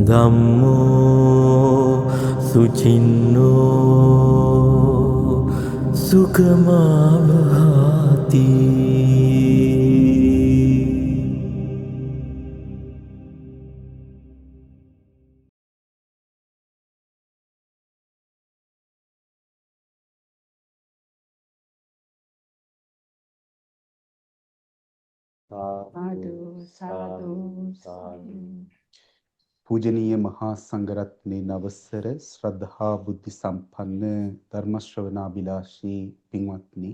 ධම්මෝ සුචින්නෝ සුඛමාවහති. සාදු සාදු සාදු. පූජනීය මහා සංඝරත්නයේ නවසර ශ්‍රද්ධා බුද්ධ සම්පන්න ධර්ම ශ්‍රවණාබිලාෂී පින්වත්නි,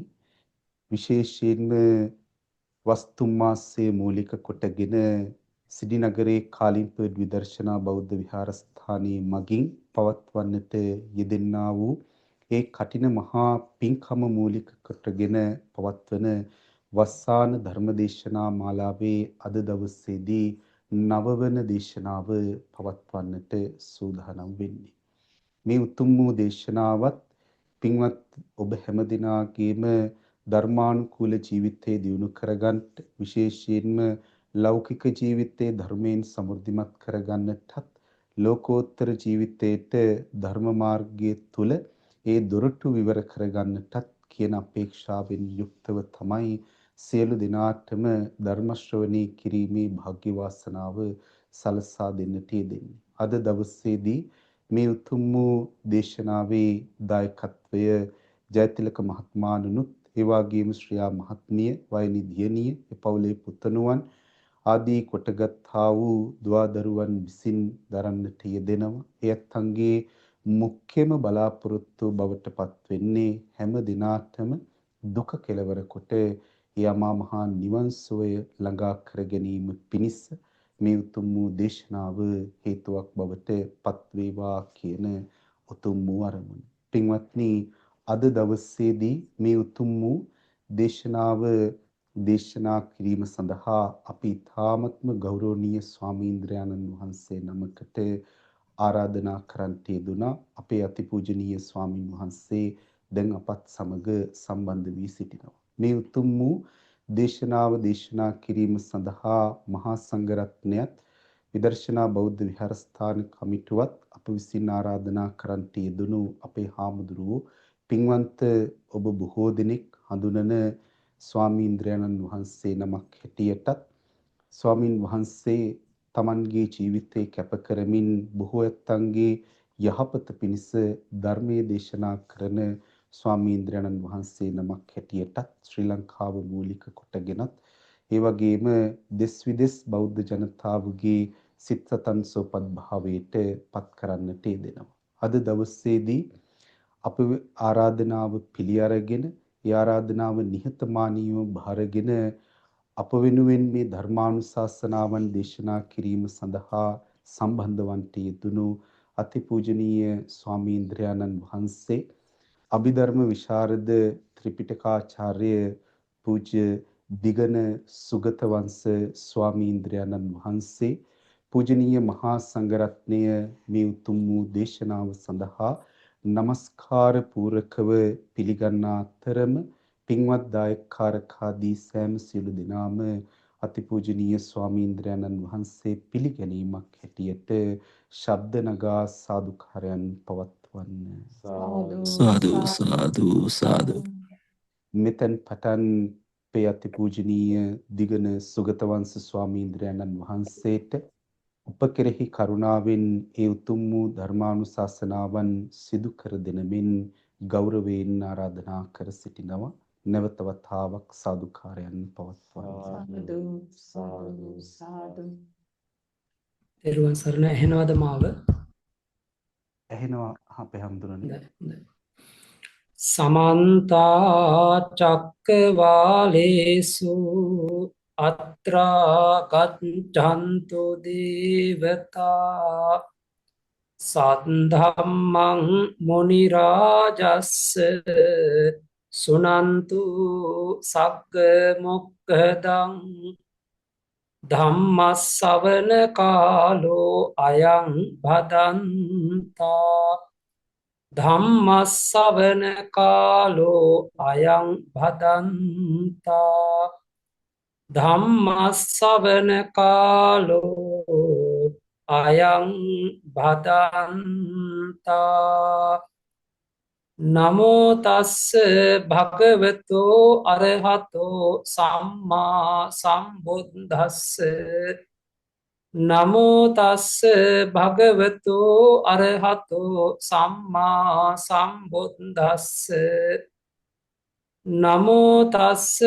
විශේෂයෙන්ම වස්තු මාසයේ මූලික කොටගෙන සිඩි නගරේ කාලින්පඩ් විදර්ශනා බෞද්ධ විහාරස්ථානයේ මගින් පවත්වන්නට යෙදෙන්නා වූ ඒ කටින මහා පින්කම මූලික කොටගෙන පවත්වන වස්සාන ධර්මදේශනා මාලාවේ අද දවසේදී නවවන දේශනාව පවත්වන්නට සූදානම් වෙන්නේ. මේ උතුම් වූ දේශනාවත් පින්වත් ඔබ හැම දිනාගේම ධර්මානුකූල ජීවිතයේ දියුණු කරගන්නට, විශේෂයෙන්ම ලෞකික ජීවිතයේ ධර්මයෙන් සමෘද්ධිමත් කරගන්නටත්, ලෝකෝත්තර ජීවිතයේට ධර්ම මාර්ගයේ තුල ඒ දොරටු විවර කරගන්නටත් කියන අපේක්ෂාවෙන් යුක්තව තමයි සියලු දිනාටම ධර්ම ශ්‍රවණී කිරීමේ භාග්‍ය වාසනාව සලසා දෙන්නට යෙදෙන්නේ. අද දවසේදී මේ උතුම් වූ දේශනාවේ දායකත්වය ජයතිලක මහත්මයාණනුත්, ඒ වගේම ශ්‍රියා මහත්මිය, වයනි දියණිය, එපෞලේ පුතණුවන් ආදී කොටගත්තා වූ දුවදරුවන් විසින් දරන්නට යෙදෙනවා. එයත්න්ගේ මුඛ්‍යම බලාපොරොත්තු බවට පත් වෙන්නේ හැම දිනාටම දුක කෙලවර කොට යමා මහා නිවන් සුවය ළඟා කර ගැනීම පිණිස මේ උතුම් වූ දේශනාව හේතුවක් බවට පත් වේවා කියන උතුම් වූ අරමුණ. පින්වත්නි, අද දවසේදී මේ උතුම් වූ දේශනාව දේශනා කිරීම සඳහා අපි තාමත්ම ගෞරවනීය ස්වාමීන්ද්‍රයන්න් වහන්සේ නමකට ආරාධනා කරන්නට යෙදුණා. අපේ අතිපූජනීය ස්වාමින් වහන්සේ දැන් අපත් සමග සම්බන්ධ වී සිටිනවා. මේ උතුම් වූ දේශනාව දේශනා කිරීම සඳහා මහා සංඝරත්නයත් විදර්ශනා බෞද්ධ විහාරස්ථාන කමිටුවත් අප විසින් ආරාධනා කරන්නට යෙදුණු අපේ හාමුදුරුවෝ පින්වන්ත ඔබ බොහෝ දෙනෙක් හඳුනන ස්වාමීන්ද්‍රයන්න් වහන්සේ නමක් හැටියටත් ස්වාමින් වහන්සේ තමන්ගේ ජීවිතේ කැප කරමින් බොහෝ ඇත්තන්ගේ යහපත පිණිස ධර්මයේ දේශනා කරන ස්වාමීන්ද්‍රයන්න් වහන්සේ නමක් හැටියටත් ශ්‍රී ලංකාව මූලික කොටගෙනත් ඒ වගේම දෙස් විදෙස් බෞද්ධ ජනතාවගේ සිත් සතන් සෝපත් භාවයට පත් කරන්නට යෙදෙනවා. අද දවසේදී අප ආරාධනාව පිළි අරගෙන, ඒ ආරාධනාව නිහතමානීව භාරගෙන අප වෙනුවෙන් මේ ධර්මානුශාසනාවන් දේශනා කිරීම සඳහා සම්බන්ධ වන්ට යෙදුණු අතිපූජනීය ස්වාමීන්ද්‍රයන්න් වහන්සේ, අභිධර්ම විශාරද ත්‍රිපිටකාචාර්ය පූජ්‍ය දිගන සුගත වංශ ස්වාමීන්ද්‍රයන්න් වහන්සේ, පූජනීය මහා සංඝරත්නය මේ උතුම් වූ දේශනාව සඳහා නමස්කාර පූරකව පිළිගන්නා අතරම පින්වත් දායකකාරකාදී සෑම සියලු දෙනාම අතිපූජනීය ස්වාමීන්ද්‍රයන්න් වහන්සේ පිළිගැනීමක් හැටියට ශබ්ද නගා සාදුකාරයන් පවත්වන්න. සාදු සාදු සාදු. මෙතෙන් පටන් අපේ අතිපූජනීය දිගන සුගත වංශ ස්වාමීන්ද්‍රයන්න් වහන්සේට උපකෙරෙහි කරුණාවෙන් ඒ උතුම් වූ ධර්මානුශාසනාවන් සිදු කර දෙනමින් ගෞරවයෙන් ආරාධනා කර සිටිනවා. නැවත වතාවක් සාදුකාරයන් පවත්වන්න. සාදු සාදු සාදු. තෙරුවන් සරණ. ඇහෙනවද මාව? ඇහෙනවා අපේ හැමදෙරණි. සමන්ත චක්කවාලේසු අත්‍රා ගච්ඡන්තු දේවතා සද්ධම්මං මුනි රාජස්ස සුනන්තු සග්ග මොක්ඛදං ධම්මස්සවන කාලෝ අයං භදන්තා ධම්මස්සවන කාලෝ අයං භදන්තා ධම්මස්සවන කාලෝ අයං භදන්තා නමෝ තස්ස භගවතෝ අරහතෝ සම්මා සම්බුද්දස්ස නමෝ තස්ස භගවතෝ අරහතෝ සම්මා සම්බුද්දස්ස නමෝ තස්ස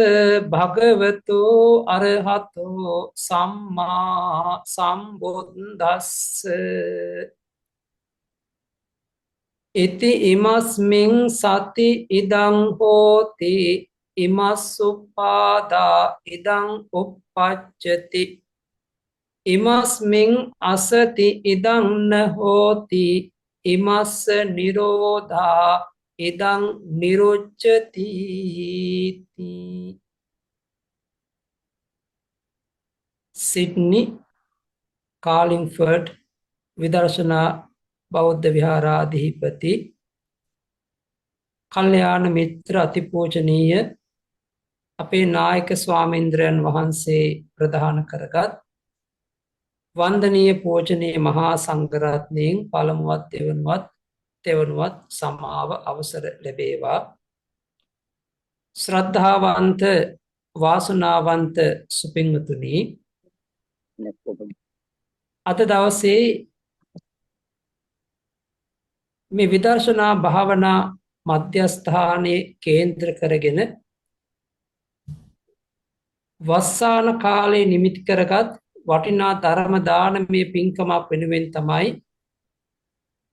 භගවතෝ අරහතෝ සම්මා සම්බුද්දස්ස ඉති ඉමස්මින් සති ඉදං හෝති ඉමස්සුප්පාදා ඉදං උප්පච්චති ඉමස්මින් අසති ඉදං න හෝති ඉමස්ස නිරෝධා ඉදං නිරුච්චති සිඩ්නි කාලින්ෆර්ඩ් විදර්ශනා බෞද්ධ විහාරාධිපති කල්යාණ මිත්‍ර අතිපූජනීය අපේ නායක ස්වාමීන්ද්‍රයන් වහන්සේ ප්‍රධාන කරගත් වන්දනීය පූජනීය මහා සංඝරත්නයෙන් පළමුවත් තෙවනුවත් සමාව අවසර ලැබේවා. ශ්‍රද්ධාවන්ත වාසනාවන්ත සුපින්වතුනි, අද දවසේ මේ විදර්ශනා භාවනා මධ්‍යස්ථානයේ කේන්ද්‍ර කරගෙන වස්සාන කාලේ නිමිති කරගත් වටිනා ධර්ම දානමය පින්කමක් වෙනුවෙන් තමයි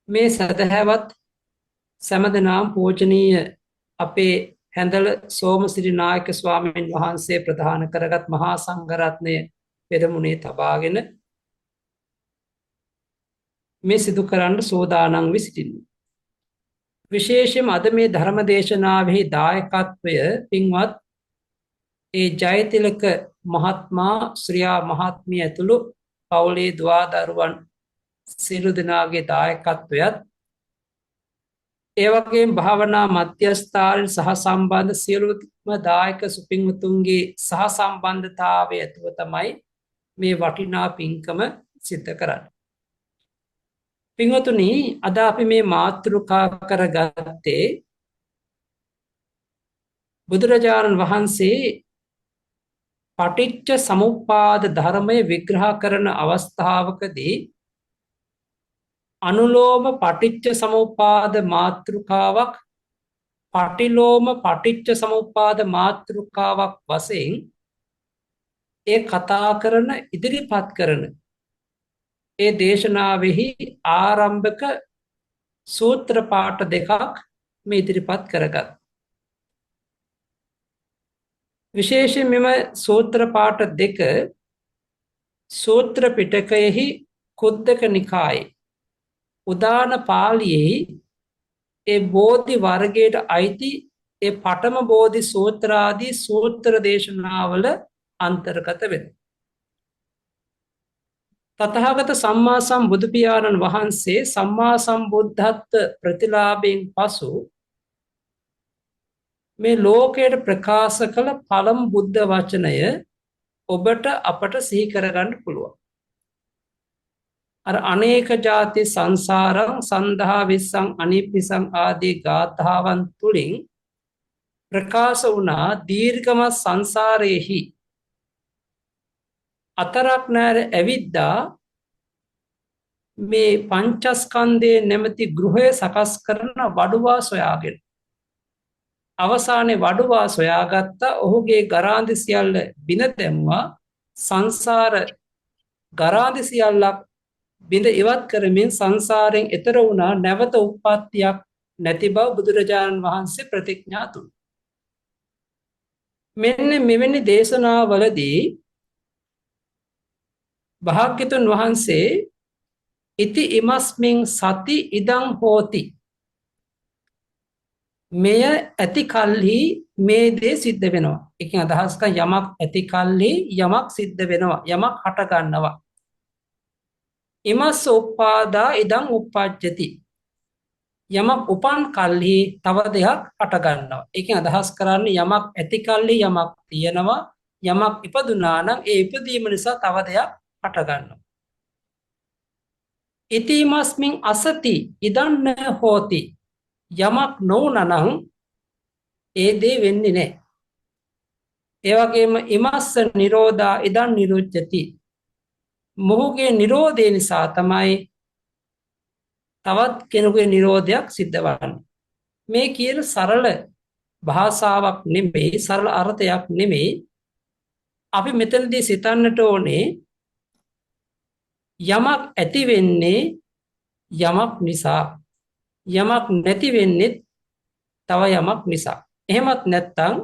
මේ සදහැවත් සෑමදෙනාම පූජනීය අපේ හැඳල සෝමසිරි නායක ස්වාමීන් වහන්සේ ප්‍රධාන කරගත් මහා සංඝරත්නය පෙරමුණේ තබාගෙන මේ සිදු කරන්න සෝදානම් වී සිටින්නේ. විශේෂයෙන්ම අද මේ ධර්ම දේශනාවෙහි දායකත්වය පින්වත් ඒ ජයතිලක මහත්මයා ශ්‍රියා මහත්මිය ඇතුළු පවුලේ දුවදරුවන් සියලු දෙනාගේ දායකත්වයත් ඒ වගේම භාවනා මධ්‍යස්ථානයේ සහ සම්බන්ධ සියලුම දායක සුපින්වතුන්ගේ සහ සම්බන්ධතාවය ඇතුව තමයි මේ වටිනා පින්කම සිද්ධ කරන්නේ. පින්වතුනි, අද අපි මේ මාතෘකා කරගත්තේ බුදුරජාණන් වහන්සේ පටිච්ච සමුප්පාද ධර්මය විග්‍රහ කරන අවස්ථාවකදී අනුලෝම පටිච්ච සමුප්පාද මාතෘකාවක්, පටිලෝම පටිච්ච සමුප්පාද මාතෘකාවක් වශයෙන් ඒ කතා කරන ඉදිරිපත් කරන ඒ දේශනාවෙහි ආරම්භක සූත්‍ර පාඨ දෙකක් මේ ඉදිරිපත් කරගත්. විශේෂයෙන් මෙම සූත්‍ර පාඨ දෙක සූත්‍ර පිටකයෙහි කුද්දක නිකායේ උදාන පාළියෙහි ඒ බෝධි වර්ගයට අයිති ඒ පඨම බෝධි සූත්‍රාදී සූත්‍ර දේශනාවල අන්තර්ගත වෙනවා. තථාගත සම්මා සම්බුදු පියාණන් වහන්සේ සම්මා සම්බුද්ධත්ව ප්‍රතිලාභයෙන් පසු මේ ලෝකයට ප්‍රකාශ කළ පළමු බුද්ධ වචනය ඔබට අපට සිහි කරගන්න පුළුවන්. අර අනේක ජාති සංසාරං සන්දහා විස්සං අනිප්පිසං ආදී ගාථාවන් තුලින් ප්‍රකාශ වුණා දීර්ඝම සංසාරයේහි අතරක් නැර ඇවිද්දා මේ පංචස්කන්ධයේ නැමැති ගෘහය සකස් කරන වඩුවා සොයාගෙන අවසානයේ වඩුවා සොයාගත්ත ඔහුගේ ගරාන්දි සියල්ල බිඳ දැම්වා. සංසාර ගරාන්දි සියල්ලක් බිඳ ඉවත් කරමින් සංසාරයෙන් එතර වුණා. නැවත උප්පත්තියක් නැති බව බුදුරජාණන් වහන්සේ ප්‍රතිඥා දුන්නා. මෙන්න මෙවැනි දේශනාවලදී භාග්‍යතුන් වහන්සේ ඉති ඉමස්මින් සති ඉදං හෝති, මෙය ඇති කල්හි මේ දේ සිද්ධ වෙනවා. එකෙන් අදහස් කරන යමක් ඇති කල්හි යමක් සිද්ධ වෙනවා, යමක් හට ගන්නවා. ඉමස්ස උප්පාදා ඉදං උප්පජ්ජති, යමක් උපන් කල්හි තව දෙයක් හට ගන්නවා. එකෙන් අදහස් කරන්නේ යමක් ඇති කල්හි යමක් තියෙනවා, යමක් ඉපදුනා නම් ඒ ඉපදීම නිසා තව දෙයක් හට ගන්නවා. ඉතිමස්මින් අසති ඉදන්න හෝති යමක් නොවුනනම් ඒ දේ වෙන්නේ නැහැ. ඒ වගේම ඉමස්ස නිරෝධා ඉදන් නිරුච්ඡති. මොහුගේ නිරෝධය නිසා තමයි තවත් කෙනෙකුගේ නිරෝධයක් සිද්ධ වන්නේ. මේ කියන සරල භාෂාවක් නෙමෙයි, සරල අර්ථයක් නෙමෙයි. අපි මෙතනදී සිතන්නට ඕනේ යමක් ඇති වෙන්නේ යමක් නිසා, යමක් නැති වෙන්නේ තව යමක් නිසා. එහෙමත් නැත්නම්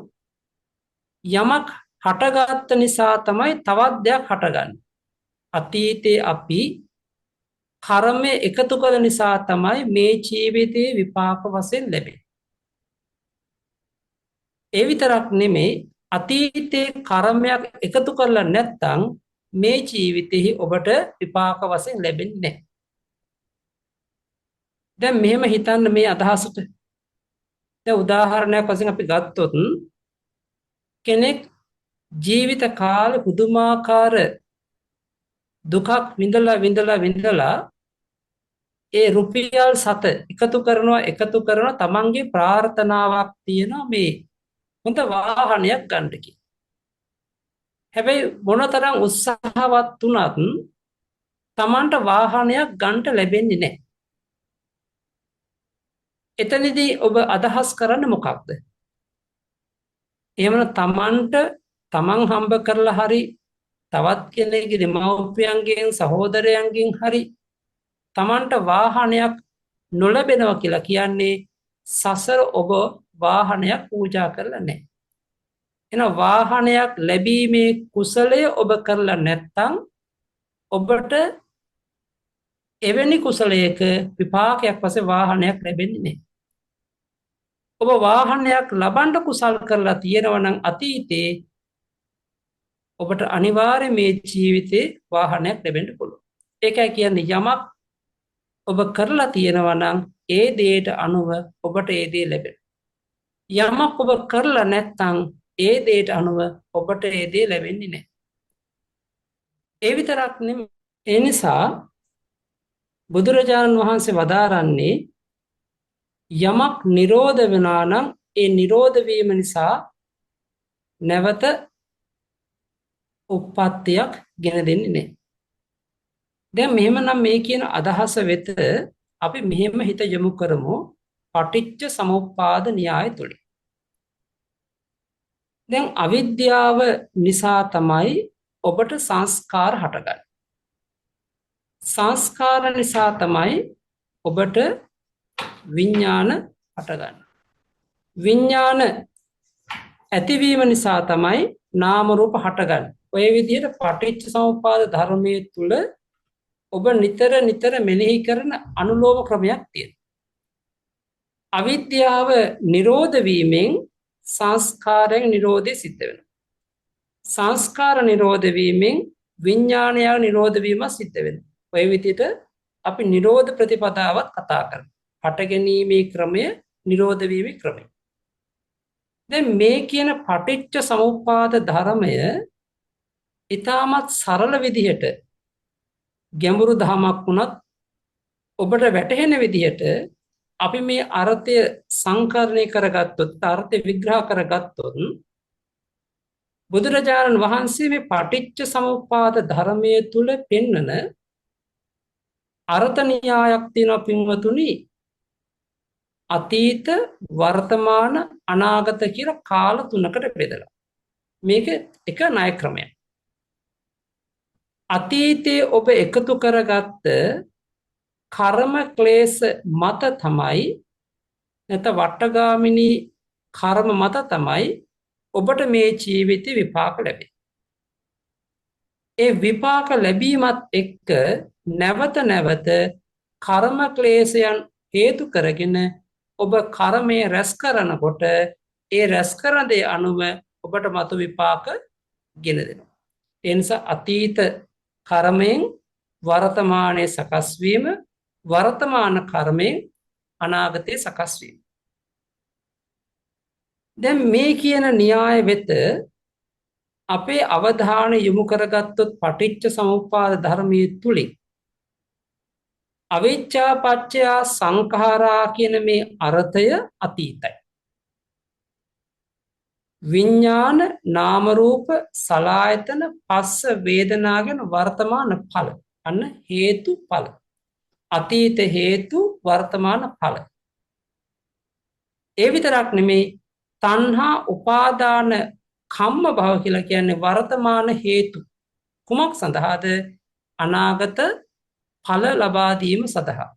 යමක් හටගත්ත නිසා තමයි තවත් දෙයක් හටගන්නේ. අතීතයේ අපි කර්මය එකතු කළ නිසා තමයි මේ ජීවිතයේ විපාක වශයෙන් ලැබෙන්නේ. ඒ විතරක් නෙමෙයි, අතීතයේ කර්මයක් එකතු කරලා නැත්නම් මේ ජීවිතෙහි ඔබට විපාක වශයෙන් ලැබෙන්නේ නැහැ. දැන් මෙහෙම හිතන්න මේ අදහසට. දැන් උදාහරණයක් වශයෙන් අපි ගත්තොත් කෙනෙක් ජීවිත කාලේ පුදුමාකාර දුකක් විඳලා ඒ රුපියල් 7 එකතු කරනවා තමන්ගේ ප්‍රාර්ථනාවක් තියෙනවා මේ හොඳ වාහනයක් ගන්න කියලා. හැබැයි මොනතරම් උත්සාහවත් වුණත් තමන්ට වාහනයක් ගන්න ලැබෙන්නේ නැහැ. එතනදී ඔබ අදහස් කරන්නේ මොකක්ද? එහෙමනම් තමන් හම්බ කරලා හරි තවත් කෙනෙකුගේ දෙමව්පියන්ගෙන් සහෝදරයන්ගෙන් හරි තමන්ට වාහනයක් නොලැබෙනවා කියලා කියන්නේ සසර ඔබ වාහනයක් පූජා කරලා නැහැ. එහෙනම් වාහනයක් ලැබීමේ කුසලය ඔබ කරලා නැත්නම් ඔබට එවැනි කුසලයක විපාකයක් වශයෙන් වාහනයක් ලැබෙන්නේ නැහැ. ඔබ වාහනයක් ලබන්න කුසල් කරලා තියෙනවා නම් අතීතේ ඔබට අනිවාර්යයෙන් මේ ජීවිතේ වාහනයක් ලැබෙන්න පුළුවන්. ඒකයි කියන්නේ යමක් ඔබ කරලා තියෙනවා නම් ඒ දේට අනුව ඔබට ඒ දේ ලැබෙනවා. යමක් ඔබ කරලා නැත්නම් ඒ දේට අනුව ඔබට ඒ දේ ලැබෙන්නේ නැහැ. ඒ විතරක් නෙමෙයි. ඒ නිසා බුදුරජාණන් වහන්සේ වදාරන්නේ යමක් නිරෝධ වෙනා නම් ඒ නිරෝධ වීම නිසා නැවත උප්පත්තියක් ගෙන දෙන්නේ නැහැ. දැන් මෙහෙමනම් මේ කියන අදහස වෙත අපි මෙහෙම හිත යොමු කරමු පටිච්ච සමුප්පාද න්‍යාය තුලින්. දැන් අවිද්‍යාව නිසා තමයි ඔබට සංස්කාර හටගන්නේ. සංස්කාර නිසා තමයි ඔබට විඥාන හටගන්නේ. විඥාන ඇතිවීම නිසා තමයි නාම රූප හටගන්නේ. ඔය විදිහට පටිච්ච සමුප්පාද ධර්මයේ තුල ඔබ නිතර මෙනෙහි කරන අනුලෝම ක්‍රමයක් තියෙනවා. අවිද්‍යාව නිරෝධ වීමෙන් සංස්කාරයෙන් නිරෝධය සිද්ධ වෙනවා. සංස්කාර නිරෝධ වීමෙන් විඥානය නිරෝධ වීම සිද්ධ වෙනවා. ඔය විදිහට අපි නිරෝධ ප්‍රතිපදාවත් කතා කරනවා. හට ගැනීමේ ක්‍රමය, නිරෝධ වීමේ ක්‍රමය. දැන් මේ කියන පටිච්ච සමුප්පාද ධර්මය ඊටමත් සරල විදිහට ගැඹුරු දහමක් වුණත් ඔබට වැටහෙන විදිහට අපි මේ අර්ථය සංකරණය කරගත්තොත්, අර්ථය විග්‍රහ කරගත්තොත් බුදුරජාණන් වහන්සේ මේ පටිච්ච සමුප්පාද ධර්මයේ තුල පෙන්වන අර්ථ න්‍යායක් තියෙනවා පින්වතුනි. අතීත, වර්තමාන, අනාගත කියලා කාල තුනකට බෙදලා. මේක එක ණය ක්‍රමයක්. අතීතයේ ඔබ එකතු කරගත්ත කර්ම ක්ලේශ මත තමයි නැත්නම් වට්ටගාමිනී කර්ම මත තමයි ඔබට මේ ජීවිතේ විපාක ලැබෙන්නේ. ඒ විපාක ලැබීමත් එක්ක නැවත කර්ම ක්ලේශයන් හේතු කරගෙන ඔබ කර්මයේ රැස් කරනකොට ඒ රැස් කරන දේ අනුව ඔබට මතු විපාක ගෙන දෙනවා. ඒ නිසා අතීත කර්මයෙන් වර්තමානයේ සකස් වීම, වර්තමාන කර්මයෙන් අනාගතයේ සකස් වීම. දැන් මේ කියන න්‍යාය වෙත අපේ අවධානය යොමු කරගත්තොත් පටිච්ච සමුප්පාද ධර්මයේ තුලින් අවිච්ඡා පත්‍ය සංඛාරා කියන මේ අර්ථය අතීතයි. විඥාන නාම රූප සලආයතන පස්ස වේදනා ගැන වර්තමාන ඵල. අන්න හේතු ඵල. අතීත හේතු වර්තමාන ඵල. ඒ විතරක් නෙමේ තණ්හා උපාදාන කම්ම භව කියලා කියන්නේ වර්තමාන හේතු. කුමක් සඳහාද? අනාගත ඵල ලබා දීම සඳහා.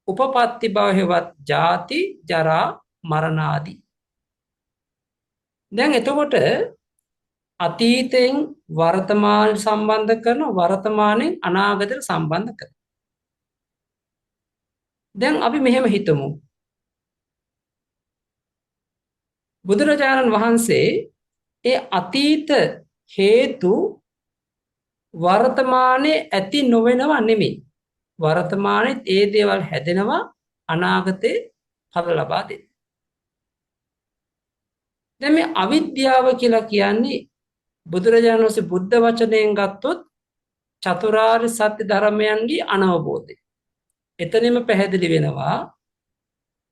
උපපත්ති භව හේවත් ජාති ජරා මරණ ආදී. දැන් එතකොට අතීතයෙන් වර්තමාන සම්බන්ධ කරන වර්තමානයෙන් අනාගතයට සම්බන්ධ කරන. දැන් අපි මෙහෙම හිතමු. බුදුරජාණන් වහන්සේ ඒ අතීත හේතු වර්තමානයේ ඇති නොවෙනවා නෙමෙයි. වර්තමානයේ ඒ දේවල් හැදෙනවා අනාගතේ ඵල ලබා දෙන්න. දැන් මේ අවිද්‍යාව කියලා කියන්නේ බුදුරජාණන් වහන්සේ බුද්ධ වචනයෙන් ගත්තොත් චතුරාර්ය සත්‍ය ධර්මයන්ගේ අනවබෝධය. එතනම පැහැදිලි වෙනවා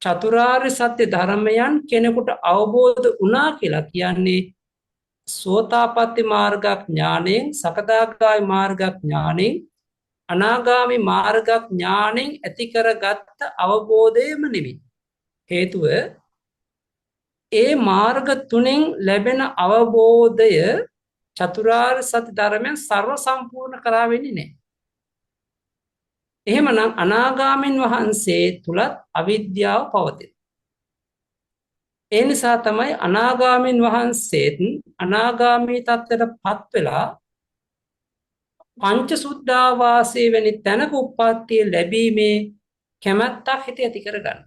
චතුරාර්ය සත්‍ය ධර්මයන් කෙනෙකුට අවබෝධ වුණා කියලා කියන්නේ සෝතාපට්ටි මාර්ග ඥාණයෙන්, සකදාගාමී මාර්ග ඥාණයෙන්, අනාගාමී මාර්ග ඥාණයෙන් ඇති කරගත්ත අවබෝධයම නෙවෙයි. හේතුව ඒ මාර්ග තුනෙන් ලැබෙන අවබෝධය චතුරාර්ය සත්‍ය ධර්මයන් ਸਰව සම්පූර්ණ කරා වෙන්නේ නැහැ. එහෙමනම් අනාගාමීන් වහන්සේ තුලත් අවිද්‍යාව පවතින. ඒ නිසා තමයි අනාගාමීන් වහන්සේත් අනාගාමී තත්ත්වයටපත් වෙලා පංච සුද්ධාවාසයේ වැනි තැනක උප්පත්තිය ලැබීමේ කැමැත්තක් හිතේ ඇති කරගන්න.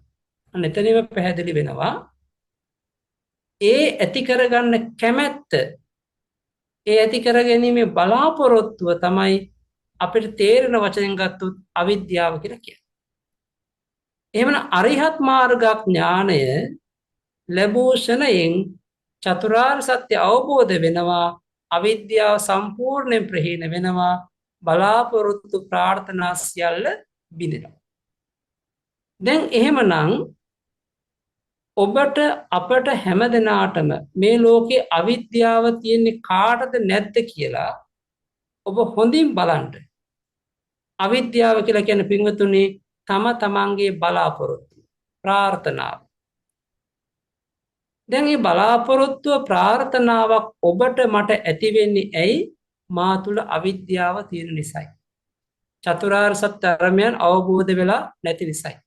අන්න එතනම පැහැදිලි වෙනවා ඒ ඇති කරගන්න කැමැත්ත, ඒ ඇති කර ගැනීමේ බලාපොරොත්තුව තමයි අපිට තේරෙන වචනෙන් ගත්තොත් අවිද්‍යාව කියලා කියන්නේ. එහෙමනම් අරිහත් මාර්ග ඥානය ලැබූ ශරණයෙන් චතුරාර්ය සත්‍ය අවබෝධ වෙනවා, අවිද්‍යාව සම්පූර්ණයෙන් ප්‍රහීන වෙනවා, බලාපොරොත්තු ප්‍රාර්ථනා සියල්ල බිඳෙනවා. දැන් එහෙමනම් ඔබට අපට හැමදෙනාටම මේ ලෝකේ අවිද්‍යාව තියෙන්නේ කාටද නැද්ද කියලා ඔබ හොඳින් බලන්න. අවිද්‍යාව කියලා කියන්නේ පින්වතුනි තම තමන්ගේ බලාපොරොත්තු ප්‍රාර්ථනාව. දැන් මේ බලාපොරොත්තුව ප්‍රාර්ථනාවක් ඔබට මට ඇති වෙන්නේ ඇයි? මා තුල අවිද්‍යාව තියෙන නිසායි. චතුරාර්ය සත්‍ය ධර්මයන් අවබෝධ වෙලා නැති නිසායි.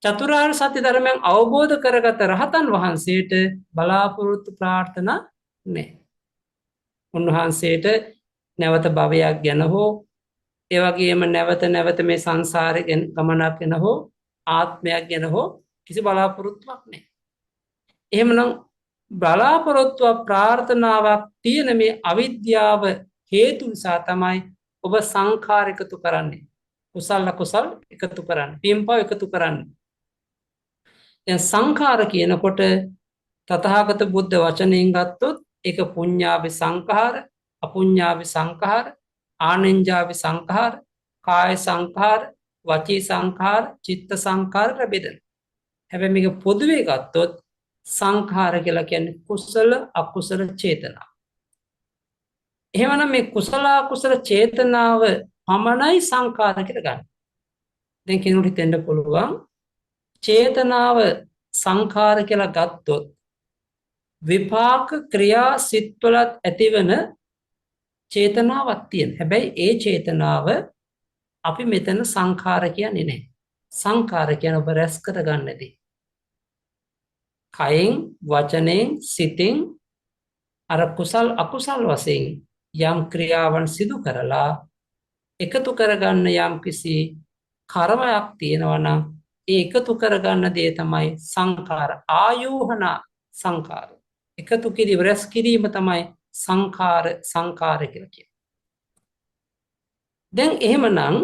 චතුරාර්ය සත්‍ය ධර්මයන් අවබෝධ කරගත රහතන් වහන්සේට බලාපොරොත්තු ප්‍රාර්ථනා නැහැ. උන්වහන්සේට නැවත භවයක් ගැන හෝ ඒ වගේම නැවත නැවත මේ සංසාරේ ගමනක් ගැන හෝ ආත්මයක් ගැන හෝ කිසි බලාපොරොත්තුවක් නැහැ. එහෙමනම් බලාපොරොත්තුව ප්‍රාර්ථනාවක් තියෙන මේ අවිද්‍යාව හේතු නිසා තමයි ඔබ සංඛාර එකතු කරන්නේ. කුසල අකුසල් එකතු කරන්නේ. පින්පව එකතු කරන්නේ. දැන් සංඛාර කියනකොට තථාගත බුද්ධ වචනයෙන් ගත්තොත් ඒක පුඤ්ඤාවි සංඛාර, අපුඤ්ඤාවි සංඛාර, ආනෙන්ජාවි සංඛාර, කාය සංඛාර, වචී සංඛාර, චිත්ත සංඛාර බෙදෙන. හැබැයි මේක පොදුවේ ගත්තොත් සංඛාර කියලා කියන්නේ කුසල අකුසල චේතනා. එහෙමනම් මේ කුසල අකුසල චේතනාව පමණයි සංඛාර කියලා ගන්න. දැන් කෙනෙකුට හිතෙන්න පුළුවන් චේතනාව සංඛාර කියලා ගත්තොත් විපාක ක්‍රියා සිත්වලත් ඇතිවන චේතනාවක් තියෙන. හැබැයි ඒ චේතනාව අපි මෙතන සංඛාර කියන්නේ නැහැ. සංඛාර කියන ඔබ රැස් කරගන්නදී කයෙන් වචනයෙන් සිතින් අර කුසල් අකුසල් වශයෙන් යම් ක්‍රියාවන් සිදු කරලා එකතු කරගන්න යම් කිසි කර්මයක් තියෙනවා නම් ඒ එකතු කරගන්න දේ තමයි සංඛාර. ආයෝහන සංඛාර එකතු කිරීම රැස් කිරීම තමයි සංඛාර කියලා කියන්නේ. දැන් එහෙමනම්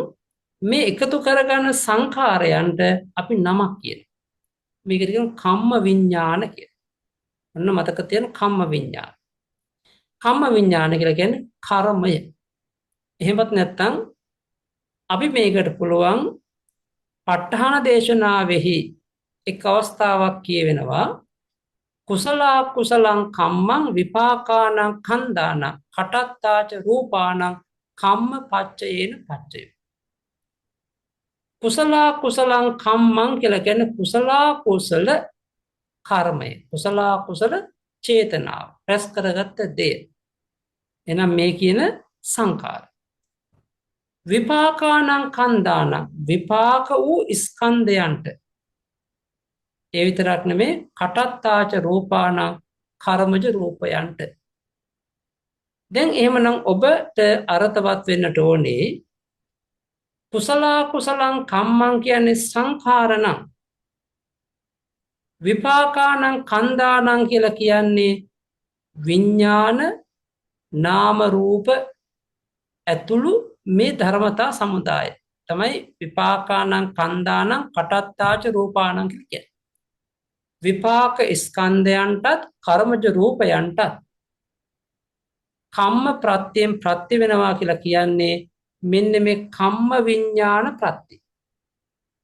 මේ එකතු කරගන්න සංඛාරයන්ට අපි නමක් කියනවා. මේකට කියනවා කම්ම විඥාන කියලා. ඔන්න මතක තියන්න කම්ම විඥාන. කම්ම විඥාන කියලා කියන්නේ කර්මය. එහෙමත් නැත්නම් අපි මේකට පුළුවන් ප ဋ ාණ දේශනාවෙහි එක් අවස්ථාවක් කියවෙනවා කුසල කුසලං කම්මං විපාකානං කන්දානං කටත්තාච රූපානං කම්ම පච්චයේන පච්චය. කුසල කුසලං කම්මං කියලා කියන්නේ කුසල කුසල කර්මය. කුසල කුසල චේතනාව. රැස් කරගත්ත දේ. එහෙනම් මේ කියන සංකාර. විපාකානං කන්දානං විපාක වූ ස්කන්ධයන්ට ඒ විතරක් නෙමේ කටත්තාච රූපානං කර්මජ රූපයන්ට. දැන් එහෙමනම් ඔබට අර්ථවත් වෙන්නට ඕනේ කුසල කුසලං කම්මං කියන්නේ සංඛාරණං විපාකානං කන්දානං කියලා කියන්නේ විඥාන නාම රූප ඇතුළු මේ ධර්මතා සමුදාය තමයි විපාකානං කන්දානං කටත්තාච රූපානං කියන්නේ. විපාක ස්කන්ධයන්ටත් කර්මජ රූපයන්ටත් කම්ම ප්‍රත්‍යයෙන් ප්‍රත්‍ය වෙනවා කියලා කියන්නේ මෙන්න මේ කම්ම විඥාන ප්‍රත්‍ය.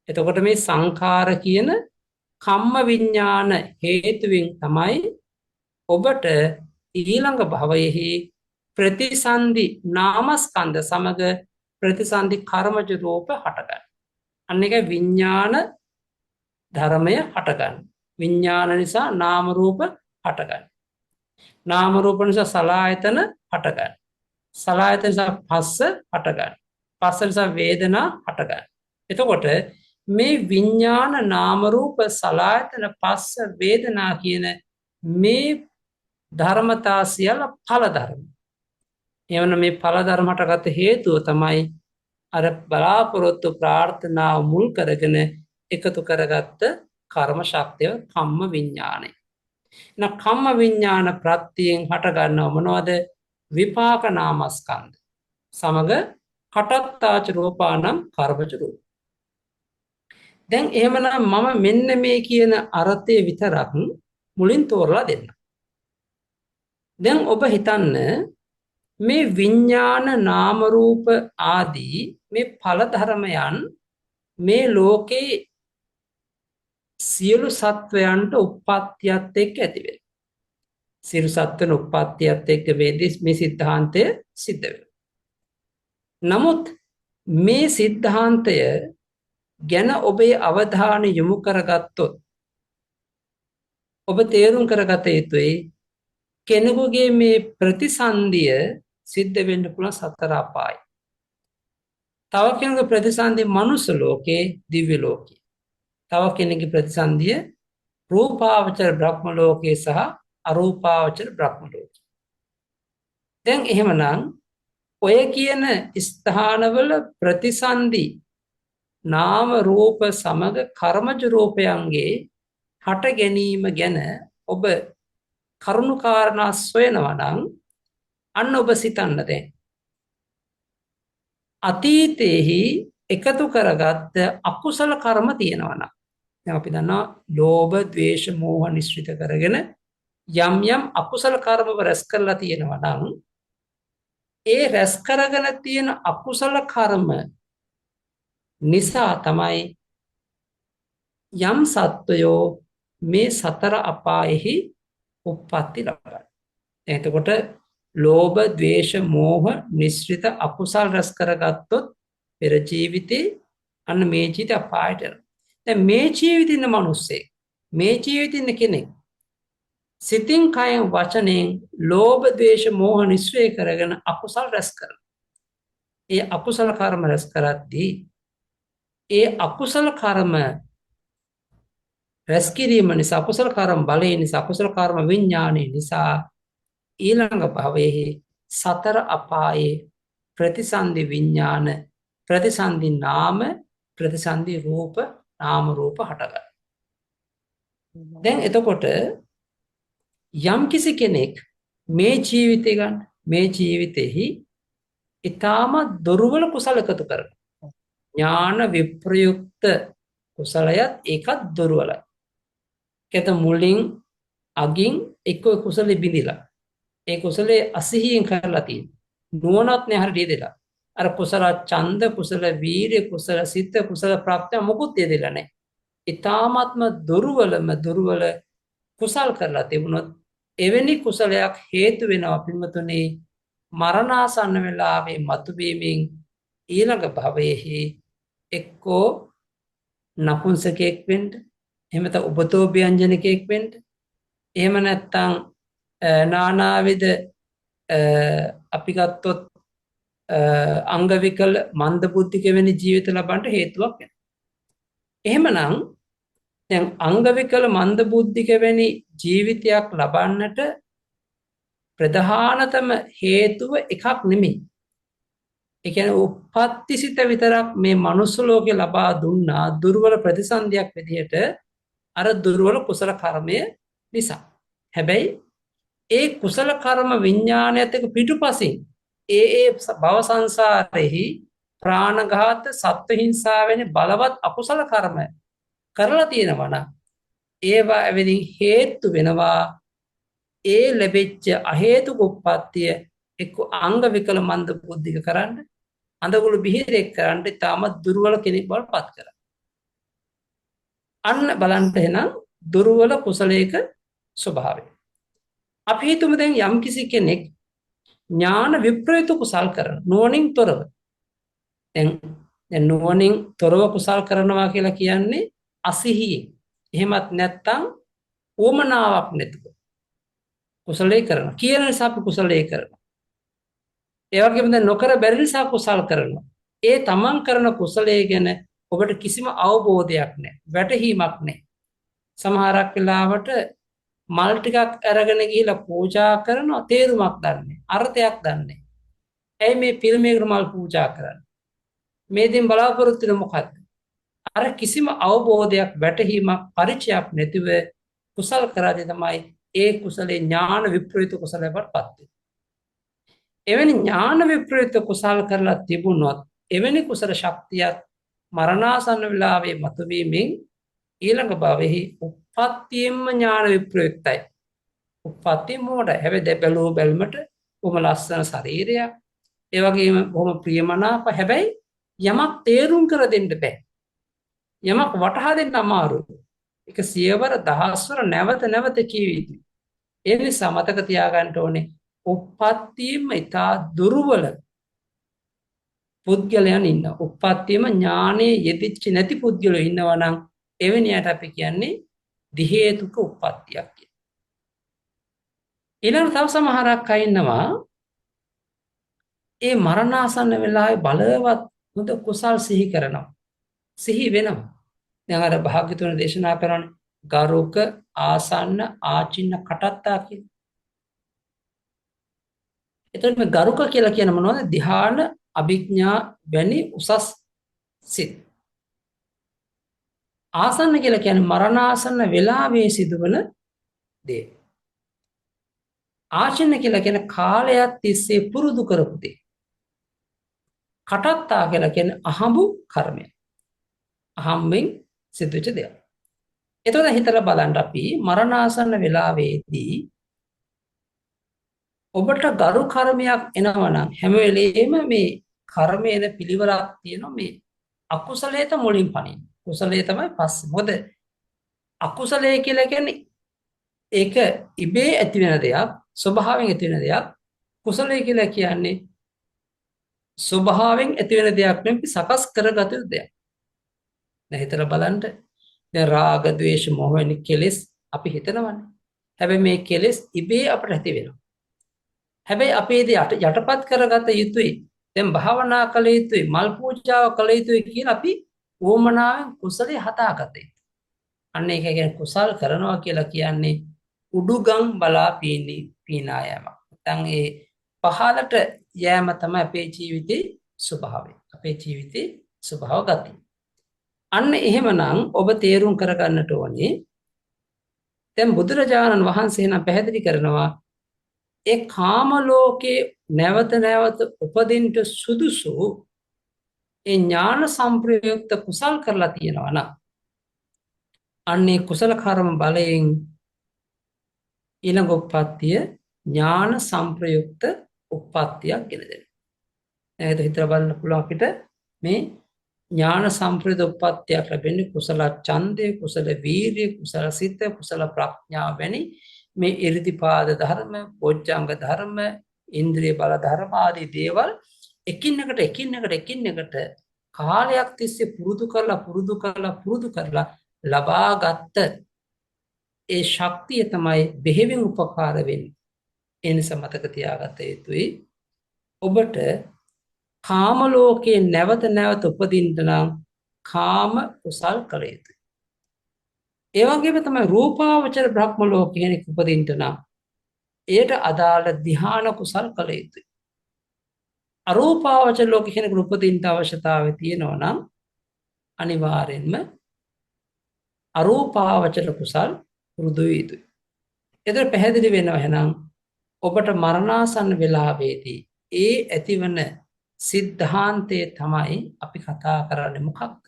එතකොට මේ සංඛාර කියන කම්ම විඥාන හේතුවෙන් තමයි ඔබට ඊළඟ භවයෙහි ප්‍රතිසන්දි නාමස්කන්ධ සමග ප්‍රතිසන්දි කර්මජ රූප හටගන්න. අන්න එක විඥාන ධර්මය හටගන්න. විඥාන නිසා නාම රූප හටගන්න. නාම රූප නිසා සලආයතන හටගන්න. සලආයතන නිසා පස්ස හටගන්න. පස්ස නිසා වේදනා හටගන්න. එතකොට මේ විඥාන නාම රූප සලආයතන පස්ස වේදනා කියන මේ ධර්මතා සියල්ල ඵල ධර්ම. එවන මේ ඵල ධර්ම හටගත් හේතුව තමයි අර බලාපොරොත්තු ප්‍රාර්ථනාව මුල් කරගෙන එකතු කරගත්ත කර්ම ශක්තිය කම්ම විඥානය. එහෙනම් කම්ම විඥාන ප්‍රත්‍යයෙන් හටගන්නව මොනවද? විපාක නාමස්කන්ධ. සමග කටත්තාච රූපානම් කර්මජ රූප. දැන් එහෙමනම් මම මෙන්න මේ කියන අර්ථය විතරක් මුලින් තෝරලා දෙන්න. දැන් ඔබ හිතන්න මේ විඥාන නාම රූප ආදී මේ ඵල ධර්මයන් මේ ලෝකේ සියලු සත්වයන්ට උප්පත්තියත් එක්ක ඇති වෙනවා. සියලු සත්වන උප්පත්තියත් එක්ක වේදී මේ සිද්ධාන්තය සිද්ධ වෙනවා. නමුත් මේ සිද්ධාන්තය ගැන ඔබේ අවධානය යොමු කරගත්තොත් ඔබ තේරුම් කරගත යුතුයි කෙනෙකුගේ මේ ප්‍රතිසන්දිය සිද්ධ වෙන්න පුළුවන් සතර අපායි. තව කෙනෙකුගේ ප්‍රතිසන්දිය මනුස්ස ලෝකේ දිව්‍ය ලෝකේ. තව කෙනෙකුගේ ප්‍රතිසන්දිය රූපාවචර බ්‍රහ්ම ලෝකේ සහ අරූපාවචර බ්‍රහ්ම ලෝකේ. දැන් එහෙමනම් ඔය කියන ස්ථානවල ප්‍රතිසන්දි නාම රූප සමග කර්මජ රූපයන්ගේ හට ගැනීම ගැන ඔබ කරුණු කාරණා සොයනවා නම් අන්න ඔබ සිතන්න දැන් අතීතයේහි එකතු කරගත්ත අකුසල කර්ම තියෙනවා නම් දැන් අපි දන්නවා ලෝභ ද්වේෂ මෝහ නිශ්චිත කරගෙන යම් යම් අකුසල කර්ම රැස් කරලා තියෙනවා නම් ඒ රැස් කරගෙන තියෙන අකුසල කර්ම නිසා තමයි යම් සත්වයෝ මේ සතර අපායෙහි උප්පත්ති ලබන්නේ. එතකොට ලෝභ ද්වේෂ මෝහ නිශ්චිත අකුසල් රැස් කරගත්තොත් පෙර ජීවිතේ අන්න මේ ජීවිත අපායට යනවා. දැන් මේ ජීවිතින් ඉන්න මිනිස්සේ මේ ජීවිතින් ඉන්න කෙනෙක් සිතින් කයෙන් වචනෙන් ලෝභ ද්වේෂ මෝහ නිශ්චය කරගෙන අකුසල් රැස් කරනවා. ඒ අකුසල කර්ම රැස් කරද්දී ඒ අකුසල කර්ම රැස් කිරීම නිසා අකුසල කර්ම බලය නිසා අකුසල කර්ම විඥානය නිසා ඊළඟ භවයේ සතර අපායේ ප්‍රතිසන්දි විඥාන ප්‍රතිසන්දි නාම ප්‍රතිසන්දි රූප නාම රූප හටගන්නවා. දැන් එතකොට යම් කිසි කෙනෙක් මේ ජීවිතය ගන්න මේ ජීවිතෙහි ඊටාම දුර්වල කුසල එකතු කරනවා. ඥාන විප්‍රයුක්ත කුසලයත් ඒකත් දුර්වලයි. කත මුලින් අගින් එක්ක කුසලෙ බිඳිලා ඒ කුසලේ අසිහියෙන් කරලා තියෙන නුවණත් නැහැ හරියට දෙලා අර කුසල ඡන්ද, කුසල වීර්ය, කුසල සිත, කුසල ප්‍රඥා මොකුත් දෙදෙලා නැහැ. ඊ타මාත්ම දුර්වල කුසල් කරලා තිබුණොත් එවැනි කුසලයක් හේතු වෙනවා පින්වතුනි මරණාසන්න වෙලාවේ මතුවීමෙන් ඊළඟ භවයේහි එක්කෝ නපුංසකෙක් වෙන්න, එහෙම නැත්නම් උපතෝ ව්‍යංජනකෙක් වෙන්න, එහෙම නැත්නම් නානාවිද අපි ගත්තොත් අංග විකල මන්ද බුද්ධික වෙන ජීවිත ලබන්න හේතුවක් වෙනවා. එහෙමනම් දැන් අංග විකල මන්ද බුද්ධික වෙනි ජීවිතයක් ලබන්නට ප්‍රධානතම හේතුව එකක් නෙමෙයි. ඒ කියන්නේ උප්පත්තිසිත විතරක් මේ මනුස්ස ලෝකේ ලබා දුන්නා දුර්වල ප්‍රතිසන්දියක් විදිහට අර දුර්වල කුසල කර්මය නිසා. හැබැයි ඒ කුසල කර්ම විඥානයත් එක්ක පිටුපසින් ඒ භව සංසාරෙහි ප්‍රාණඝාත, සත්ත්ව හිංසා වැනි බලවත් අකුසල කර්ම කරලා තියෙනවා නම් ඒවා එවැනි හේතු වෙනවා ඒ ලැබෙච්ච අහේතුක උප්පත්තිය එක්ක අංග විකල මන්ද බුද්ධික කරන්න, අඳගොළු බිහිරෙක් කරන්න තාම දුර්වල කෙනෙක් බවට පත් කරා. අන්න බලන්න එහෙනම් දුර්වල කුසලයක ස්වභාවය. අපි හිතමු දැන් යම්කිසි කෙනෙක් ඥාන විප්‍රයුක්ත කුසල් කරන නුවණින් තොරව. දැන් නුවණින් තොරව කුසල් කරනවා කියලා කියන්නේ අසිහියෙන්. එහෙමත් නැත්නම් උවමනාවක් නැතුව කුසලයේ කරනවා. කියන නිසා අපි කුසලයේ කරනවා. ඒ වගේම දැන් නොකර බැරි නිසා කුසල් කරනවා. ඒ තමන් කරන කුසලයේ ගැන ඔබට කිසිම අවබෝධයක් නැහැ. වැටහීමක් නැහැ. සමහරක් වෙලාවට මල් ටිකක් අරගෙන ගිහිලා පූජා කරනවා තේරුමක් දන්නේ. අර්ථයක් දන්නේ. ඇයි මේ පිළිමයකට මල් පූජා කරන්නේ? මේ දින් බලාපොරොත්තු වෙන මොකද්ද? අර කිසිම අවබෝධයක් වැටහීමක් පරිචයක් නැතිව කුසල් කරාදී තමයි ඒ කුසලේ ඥාන විප්‍රයුක්ත කුසලයකට පත් වෙන්නේ. එවැනි ඥාන විප්‍රයුක්ත කුසල් කරලා තිබුණොත් එවැනි කුසල ශක්තියක් මරණාසන්න වෙලාවේ මතුවීමෙන් ඊළඟ භවෙහි උප්පත්තියෙන්ම ඥාන විප්‍රයුක්තයි. උප්පත්තිය මොඩයි. හැබැයි බැලුව බැලමට බොහොම ලස්සන ශරීරයක්. ඒ වගේම බොහොම ප්‍රියමනාප. හැබැයි යමක් තේරුම් කර දෙන්න බෑ. යමක් වටහා දෙන්න අමාරුයි. ඒක සියවර දහස්වර නැවත කියවි යුතුයි. ඒ නිසා මතක තියාගන්න ඕනේ උප්පත්තියෙම ඉතා දුර්වල පුද්ගලයන් ඉන්නවා. උප්පත්තියෙම ඥානයේ යෙදිච්ච නැති පුද්ගලයෝ ඉන්නවා නම් එවැනියට අපි කියන්නේ දිහේතුක උප්පත්තියක් කියලා. ඊළඟ තව සමහරක් අය ඉන්නවා ඒ මරණාසන්න වෙලාවේ බලවත් හොඳ කුසල් සිහි කරනවා. සිහි වෙනවා. දැන් අර භාග්‍යතුන් දේශනා කරන්නේ ගරුක ආසන්න ආචින්න කටත්තා කියලා. එතකොට මේ ගරුක කියලා කියන මොනවද? ධ්‍යාන අභිඥා වැනි උසස් සිත්. ආසන්න කියලා කියන්නේ මරණාසන්න වෙලාවේ සිදුවන දේ. ආචින්න කියලා කියන කාලයක් තිස්සේ පුරුදු කරපු දේ. කටත්තා කියලා කියන්නේ අහඹු කර්මය. අහම්බෙන් සිදුවෙච්ච දෙයක්. එතකොට හිතලා බලන්න අපි මරණාසන්න වෙලාවේදී ඔබට ගරු කර්මයක් එනවා නම් හැම වෙලෙම මේ කර්මයේන පිළිවෙලක් තියෙනවා. මේ අකුසලයට මුලින් පනින්න. කුසලයේ තමයි පස්සේ. මොකද අකුසලයේ කියලා කියන්නේ ඒක ඉබේ ඇති වෙන දෙයක්, ස්වභාවයෙන් ඇති වෙන දෙයක්. කුසලයේ කියලා කියන්නේ ස්වභාවයෙන් ඇති වෙන දෙයක් නෙමෙයි, සකස් කරගත යුතු දෙයක්. දැන් හිතලා බලන්න. දැන් රාග, ద్వේෂ, මොහ වෙන කෙලෙස් අපි හිතනවානේ. හැබැයි මේ කෙලෙස් ඉබේ අපට ඇති වෙනවා. හැබැයි අපි යටපත් කරගත යුතුයි. දැන් භාවනා කළ යුතුයි, මල් පූජාව කළ යුතුයි කියලා අපි ඕමනාවෙන් කුසලයේ හදාගත්තේ. අන්න ඒක කියන්නේ කුසල් කරනවා කියලා කියන්නේ උඩුගම් බලා පීනා යෑම. නැත්නම් ඒ පහළට යෑම තමයි අපේ ජීවිතේ ස්වභාවය. අපේ ජීවිතේ ස්වභාව ගතිය. අන්න එහෙමනම් ඔබ තේරුම් කරගන්නට ඕනේ. දැන් බුදුරජාණන් වහන්සේ නම් පැහැදිලි කරනවා ඒ කාම ලෝකේ නැවත උපදින්න සුදුසු ඒ ඥාන සම්ප්‍රයුක්ත කුසල් කරලා තියෙනවා නම් අන්නේ කුසල කර්ම බලයෙන් ඊළඟ උප්පත්තිය ඥාන සම්ප්‍රයුක්ත උප්පත්තියක් ගෙන දෙනවා. නේද? හිතලා බලන්න පුළුවන් අපිට මේ ඥාන සම්ප්‍රයුක්ත උප්පත්තියක් ලැබෙන්නේ කුසල ඡන්දේ, කුසල වීරිය, කුසල සිත, කුසල ප්‍රඥාව වැනි මේ ඉරිදිපාද ධර්ම, බොජ්ජංග ධර්ම, ඉන්ද්‍රිය බල ධර්ම ආදී දේවල් එකින් එකට කාලයක් තිස්සේ පුරුදු කරලා ලබාගත් ඒ ශක්තිය තමයි බෙහෙවින් උපකාර වෙන්නේ. ඒ නිසා මතක තියාගත යුතුයි. ඔබට කාම ලෝකයේ නැවත උපදින්න නම් කාම කුසල් කළ යුතුයි. ඒ වගේම තමයි රූපාවචර බ්‍රහ්ම ලෝකයේ කෙනෙක් උපදින්න නම් ඒට අදාළ ධ්‍යාන කුසල් කළ යුතුයි. අරූපාවචර ලෝකයේ කෙනෙකුට උපදින්න අවශ්‍යතාවය තියෙනවා නම් අනිවාර්යෙන්ම අරූපාවචර කුසල් පුරුදු විය යුතුයි. ඒතර පැහැදිලි වෙනවා එහෙනම් ඔබට මරණාසන්න වෙලාවේදී ඒ ඇතිවන සිද්ධාන්තය තමයි අපි කතා කරන්නේ මොකක්ද?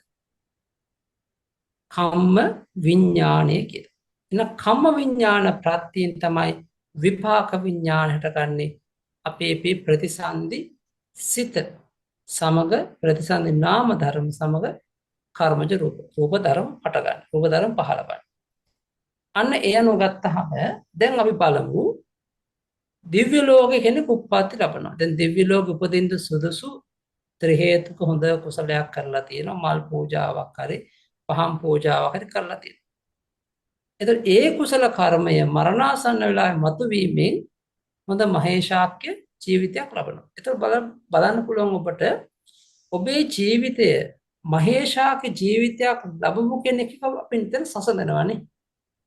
කම්ම විඥානය කියලා. එහෙනම් කම්ම විඥාන ප්‍රත්‍යයෙන් තමයි විපාක විඥාන හටගන්නේ. අපේ ප්‍රතිසන්දි සිත සමග ප්‍රතිසන්දි නාම ධර්ම සමග කර්මජ රූප ධර්ම හටගන්න. රූප ධර්ම පහළ ගන්න. අන්න ඒ අනුව ගත්තහම දැන් අපි බලමු දිව්‍ය ලෝකේ කෙනෙක් උප්පත්ති ලබනවා. දැන් දිව්‍ය ලෝකෙ උපදින්න සුදුසු ත්‍රි හේතුක හොඳ කුසලයක් කරලා තියෙනවා. මල් පූජාවක් හරි පහන් පූජාවක් හරි කරලා තියෙනවා. එතකොට ඒ කුසල කර්මය මරණාසන්න වෙලාවේ මතුවීමෙන් හොඳ මහේශාක්‍ය ජීවිතයක් ලබනවා. එතකොට බලන්න පුළුවන් ඔබට ඔබේ ජීවිතය මහේශාක්‍ය ජීවිතයක් ලැබුණු කෙනෙක් අපි නිතර සසඳනවානේ.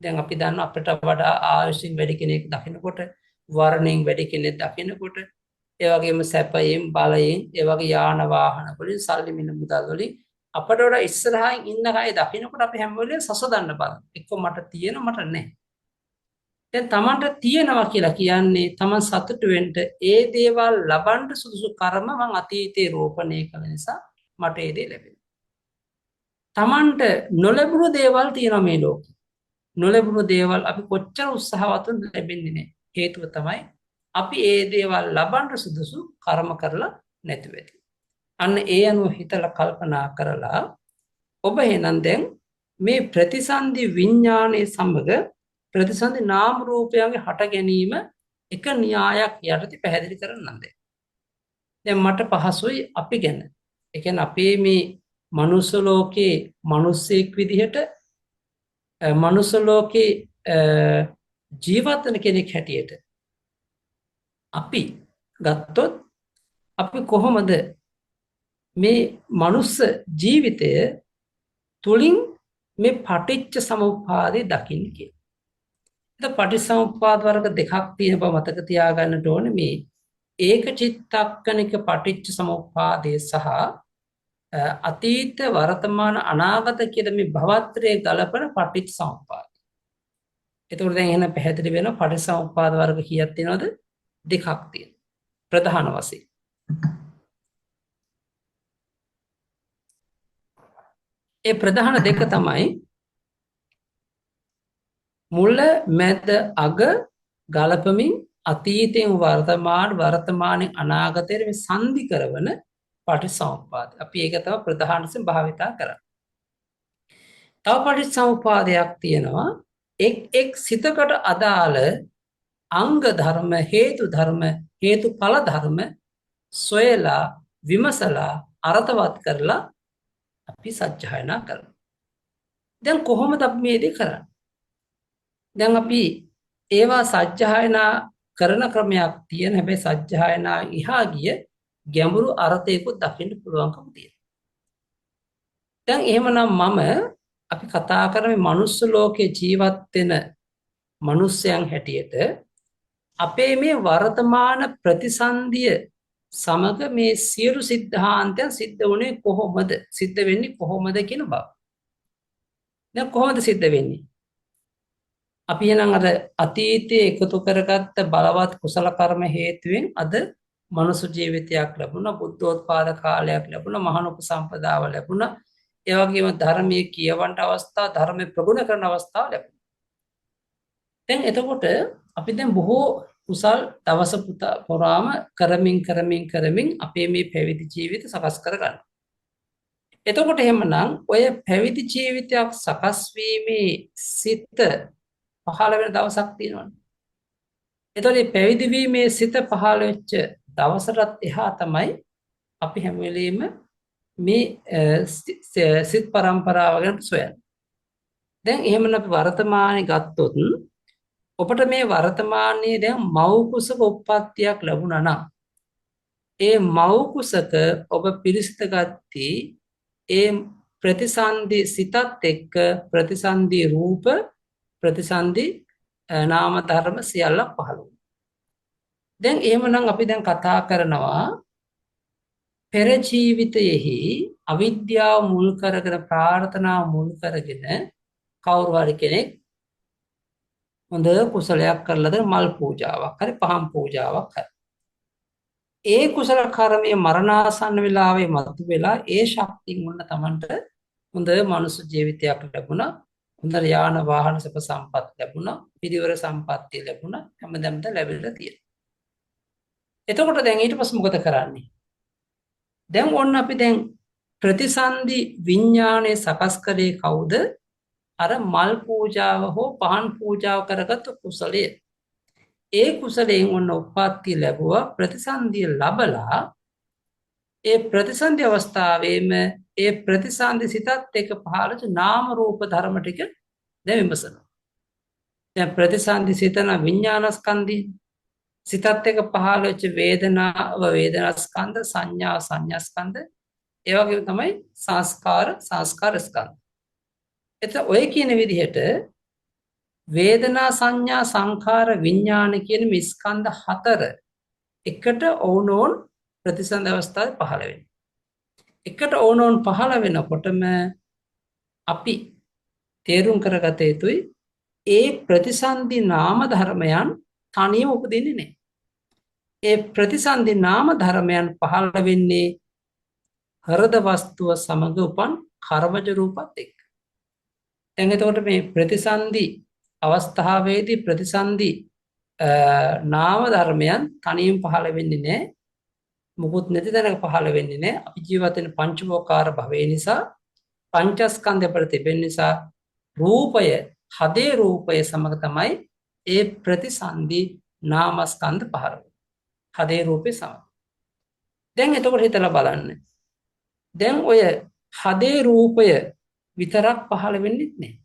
දැන් අපි දන්නවා අපිට වඩා ආයුෂින් වැඩි කෙනෙක් දකින්නකොට වර්ණයෙන් වැඩි කෙනෙක් දකින්නකොට ඒ වගේම සැපයෙන් බලයෙන් ඒ වගේ යාන වාහන වලින් සල්ලි මිල මුදල් වලින් අපට වඩා ඉස්සරහින් ඉන්න අය දකින්නකොට අපි හැම වෙලේම සසඳන්න බලන. එක්ක මට තියෙන මට නැහැ. දැන් Tamanට තියෙනවා කියලා කියන්නේ Taman සතුටු වෙන්න ඒ දේවල් ලබන්න සුදුසු කර්ම මං අතීතේ රෝපණය කළ නිසා මට ඒ දේ ලැබෙනවා. Tamanට නොලැබුණු දේවල් තියෙනවා මේ ලෝකේ. නොලැබුණු දේවල් අපි කොච්චර උත්සාහවත් වුණත් ලැබෙන්නේ නැහැ. හේතුව තමයි අපි ඒ දේවල් ලබන්න සුදුසු කර්ම කරලා නැතුව ඇති. අන්න ඒ අනුව හිතලා කල්පනා කරලා ඔබ එහෙනම් දැන් මේ ප්‍රතිසන්දි විඥානයේ සමග ප්‍රතිසන්දි නාම රූපයන්ගේ හට ගැනීම එක න්‍යායක් යටතේ පැහැදිලි කරන්නම් දැන් මට පහසුයි අපි ගැන. ඒ කියන්නේ අපේ මේ මනුස්ස ලෝකේ මිනිස්සෙක් විදිහට මනුස්ස ලෝකේ ජීවත් වෙන කෙනෙක් හැටියට අපි ගත්තොත් අපි කොහොමද මේ මනුස්ස ජීවිතය තුලින් මේ පටිච්ච සමුප්පාදේ දකින්නේ කියලා. ඒක පටිච්චසමුප්පාද වර්ග දෙකක් තියෙන බව මතක තියාගන්නට ඕනේ. මේ ඒක චිත්තක්කනික පටිච්ච සමුප්පාදේ සහ අතීත වර්තමාන අනාගත කියන මේ භවත්‍රයේ ගලපන පටිච්ච සමුප්පාද. එතකොට දැන් එහෙනම් පැහැදිලි වෙනවා පටිච්චසමුප්පාද වර්ග කීයක් තියෙනවද? දෙකක් තියෙනවා. ප්‍රධාන වශයෙන්. ඒ ප්‍රධාන දෙක තමයි මුල මැද අග ගලපමින් අතීතයෙන් වර්තමානයේ අනාගතයේ මේ සංදි කරන පටිච්චසමුප්පාද. අපි ඒක තමයි ප්‍රධාන වශයෙන් භාවිතා කරන්නේ. තව පටිච්චසමුප්පාදයක් තියෙනවා එක් සිතකට අදාළ අංග ධර්ම හේතුඵල ධර්ම සොයලා විමසලා අර්ථවත් කරලා අපි සත්‍යයනා කරනවා. දැන් කොහොමද අපි මේ දේ කරන්නේ? දැන් අපි ඒවා සත්‍යයනා කරන ක්‍රමයක් තියෙන හැබැයි සත්‍යයනා ඉහා ගිය ගැඹුරු අර්ථයකුත් දකින්න පුළුවන්කම තියෙනවා. දැන් එහෙමනම් අපි කතා කරන්නේ මනුස්ස ලෝකේ ජීවත් වෙන මිනිස්යන් හැටියට අපේ මේ වර්තමාන ප්‍රතිසන්දිය සමග මේ සියලු සිද්ධාන්තයන් සිද්ධ වුණේ කොහොමද? සිද්ධ වෙන්නේ කොහොමද කියන බව. දැන් කොහොමද සිද්ධ වෙන්නේ? අපි එහෙනම් අර අතීතයේ එකතු කරගත්ත බලවත් කුසල කර්ම හේතුවෙන් අද මනුෂ්‍ය ජීවිතයක් ලැබුණා, බුද්ධෝත්පාද කාලයක් ලැබුණා, මහාන උපසම්පදාව ලැබුණා. ඒ වගේම ධර්මයේ කියවන්න අවස්ථා, ධර්මයේ ප්‍රගුණ කරන අවස්ථා ලැබුණා. දැන් එතකොට අපි දැන් බොහෝ කුසල් දවස පුරාම කරමින් අපේ මේ පැවිදි ජීවිත සකස් කරගන්න. එතකොට එහෙමනම් ඔය පැවිදි ජීවිතයක් සකස් වීමේ සිත පහළ වෙන දවසක් තියෙනවනේ. එතකොට මේ පැවිදි වීමේ සිත පහළ වෙච්ච දවසටත් එහා තමයි අපි හැම වෙලෙම මේ සිත් පරම්පරාව ගැන සොයන්නේ. දැන් එහෙමනම් අපි වර්තමානයේ ගත්තොත් ඔබට මේ වර්තමානයේ දැන් මව් කුසක උප්පත්තියක් ලැබුණා නම් ඒ මව් කුසක ඔබ පිරිසිදු ගත්තී ඒ ප්‍රතිසන්දි සිතත් එක්ක ප්‍රතිසන්දි රූප ප්‍රතිසන්දි නාම ධර්ම සියල්ල පහළ වුණා. දැන් එහෙමනම් අපි දැන් කතා කරනවා පෙර ජීවිතයේහි අවිද්‍යාව මුල් කරගෙන ප්‍රාර්ථනා මුල් කරගෙන කවුරු හරි කෙනෙක් හොඳ කුසලයක් කරලාද මල් පූජාවක් හරි පහන් පූජාවක් හරි ඒ කුසල කර්මයේ මරණාසන්න වෙලාවේ මතු වෙලා ඒ ශක්තියින් වුණ තමන්ට හොඳ මනුස්ස ජීවිතයක් ලැබුණා හොඳ යාන වාහන සප සම්පත් ලැබුණා පිරිවර සම්පත්තිය ලැබුණා හැමදැම්ද ලැබිලා තියෙනවා. එතකොට දැන් ඊට පස්සේ මොකද කරන්නේ? දැන් ඔන්න අපි දැන් ප්‍රතිසන්දි විඥානයේ සකස් කරේ කවුද? අර මල් පූජාව හෝ පහන් පූජාව කරගත් කුසලයේ. ඒ කුසලයෙන් ඔන්න උප්පත්ති ලැබුවා ප්‍රතිසන්දිය ලැබලා ඒ ප්‍රතිසන්දි අවස්ථාවේම ඒ ප්‍රතිසන්දි සිතත් එක්ක පහළට නාම රූප ධර්ම ටික දැන් විමසනවා. දැන් ප්‍රතිසන්දි සිතන විඥානස්කන්ධය සිතත් එක්ක පහළ වෙච්ච වේදනාව වේදනාස්කන්ධ සංඥා සංඥාස්කන්ධ ඒ වගේම තමයි සංස්කාර ස්කන්ධ. එතකොට ඔය කියන විදිහට වේදනා සංඥා සංඛාර විඥාන කියන මේ ස්කන්ධ හතර එකට ඕනෝන් ප්‍රතිසන්ද අවස්ථාවේ පහළ වෙනවා. එකට ඕනෝන් පහළ වෙනකොටම අපි තේරුම් කරගත යුතුයි ඒ ප්‍රතිසන්දි නාම ධර්මයන් තනියම උපදින්නේ නැහැ. ඒ ප්‍රතිසන්දි නාම ධර්මයන් පහළ වෙන්නේ හෘද වස්තුව සමග උපන් කර්මජ රූපත් එක්ක. දැන් එතකොට මේ ප්‍රතිසන්දි අවස්ථාවේදී ප්‍රතිසන්දි නාම ධර්මයන් තනියම පහළ වෙන්නේ නැහැ. මුකුත් නැති තැනක පහළ වෙන්නේ නැහැ. අපි ජීවත් වෙන පංචවෝකාර භවය නිසා පංචස්කන්ධය ප්‍රතිබෙන් නිසා රූපය හදේ රූපය සමග තමයි ඒ ප්‍රතිසන්දි නාමස්කන්ධ පහළ වෙන්නේ. හදේ රූපේ සමග. දැන් එතකොට හිතලා බලන්න. දැන් ඔය හදේ රූපය විතරක් පහළ වෙන්නේ නැහැ.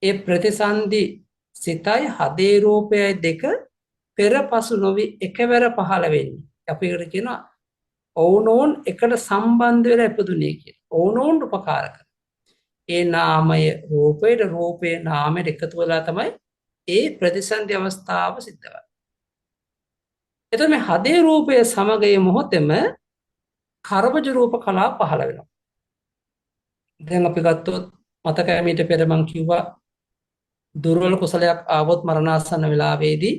ඒ ප්‍රතිසන්දි සිතයි හදේ රූපයයි දෙක පෙරපසු නොවි එකවර පහළ වෙන්නේ. අපි ඒකට කියනවා ඕනෝන් එකට සම්බන්ධ වෙලා ඉපදුනේ කියලා. ඕනෝන් උපකාර කරන. ඒ නාමය රූපයට රූපේ නාමයට එකතු වෙලා තමයි ඒ ප්‍රතිසන්දි අවස්ථාව සිද්ධ වෙන්නේ. එතකොට මේ හදේ රූපය සමග මේ මොහොතේම කර්මජ රූප කලාව පහළ වෙනවා. දැන් අපි ගත්තොත් මතකයි මීට පෙර මං කිව්වා දුර්වල කුසලයක් ආවොත් මරණාසන්න වෙලාවේදී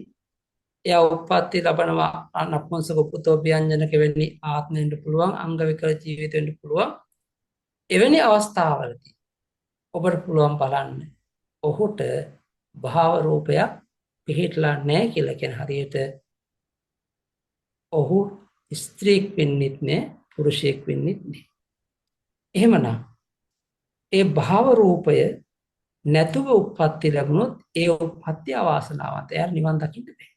එයා උප්පත්ති ලබනවා නපුංසක උපතෝ ව්‍යංජනක වෙන්නේ ආත්මෙ වෙන්න පුළුවන් අංග විකල ජීවිත වෙන්න පුළුවන්. එවැනි අවස්ථාවලදී ඔබට පුළුවන් බලන්න ඔහුට භාව රූපයක් පිහිටලා නැහැ කියලා කියන හරියට ඔහු ස්ත්‍රීක් වෙන්නෙත් නැහැ පුරුෂයෙක් වෙන්නෙත් නැහැ. එහෙමනම් ඒ භාව රූපය නැතුව උප්පත්ති ලැබුණොත් ඒ උප්පත්ති අවාසනාවන්ත. එයාට නිවන් දකින්න බෑ.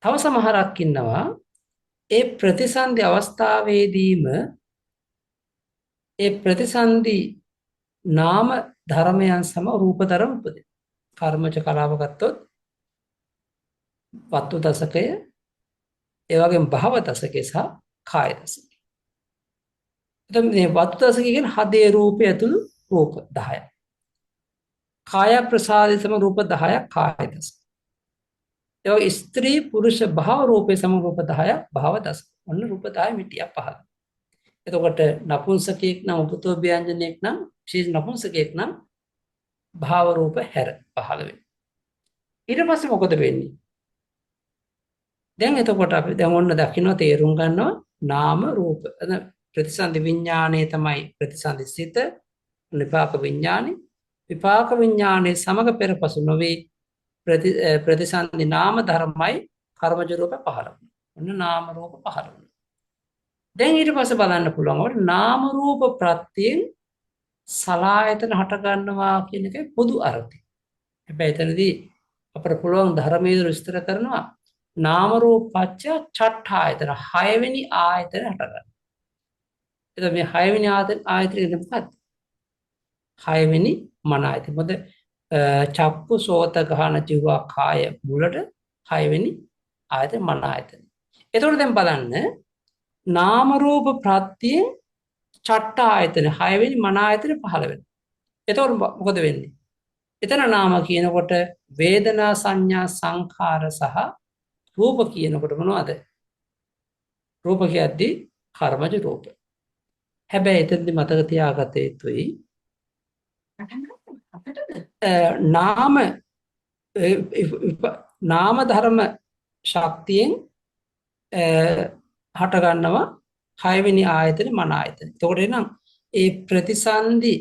තව සමහරක් ඉන්නවා ඒ ප්‍රතිසන්දි අවස්ථාවේදීම ඒ ප්‍රතිසන්දි නාම ධර්මයන් සම රූප ධර්ම උපදින. කර්මජ කලාව ගත්තොත් වත්තු දසකය ඒ වගේම භව දසකය සහ කාය දසකය. එතකොට මේ වත්තු දසකය කියන්නේ හදේ රූපය ඇතුළු රූප 10ක්. කාය ප්‍රසාදේ සම රූප 10ක් කාය දසක. ඒ වගේ ස්ත්‍රී පුරුෂ භව රූපේ සම රූප 10ක් භව දසක. ඔන්න රූප 10 මිටියක් පහළ. එතකොට නපුංසකයෙක් නම් උපතෝ ව්‍යංජනයෙක් නම් විශේෂ නපුංසකයෙක් නම් භව රූප හැර පහළ වෙනවා. ඊට පස්සේ මොකද වෙන්නේ? දැන් එතකොට අපි දැන් ඔන්න දකින්න තේරුම් ගන්නවා නාම රූප. ප්‍රතිසන්දි විඥානයේ තමයි ප්‍රතිසන්දි සිත විපාක විඥානේ. විපාක විඥානයේ සමග පෙරපසු නොවේ ප්‍රතිසන්දි නාම ධර්මයි කර්මජ රූප පහළ වුණා. ඔන්න නාම රූප පහළ වුණා. දැන් ඊට පස්සේ බලන්න පුළුවන් අපිට නාම රූප ප්‍රත්‍යයෙන් සලආයතන හට ගන්නවා කියන එකේ පොදු අර්ථය. හැබැයි එතනදී අපිට පුළුවන් ධර්මයේ විස්තර කරනවා නාම රූප පත්‍ය චට්ඨායතන 6 වෙනි ආයතන හට ගන්නවා. එතකොට මේ 6 වෙනි ආයතනය කියන්නේ මොකක්ද? 6 වෙනි මන ආයතන. මොකද චක්කු සෝත ගහන ජීවා කාය මුලට 6 වෙනි ආයතන මන ආයතන. එතකොට දැන් බලන්න නාම රූප ප්‍රත්‍යයෙන් චට්ඨ ආයතන 6 වෙනි මන ආයතන පහළ වෙනවා. එතකොට මොකද වෙන්නේ? එතන නාම කියනකොට වේදනා සංඥා සංඛාර සහ රූප කියනකොට මොනවද? රූප කියද්දී කර්මජ රූප. හැබැයි එතනදී මතක තියාගත යුතුයි නාම ධර්ම ශක්තියෙන් හට ගන්නවා 6 වෙනි ආයතන මන ආයතන. එතකොට එනම් ඒ ප්‍රතිසන්දි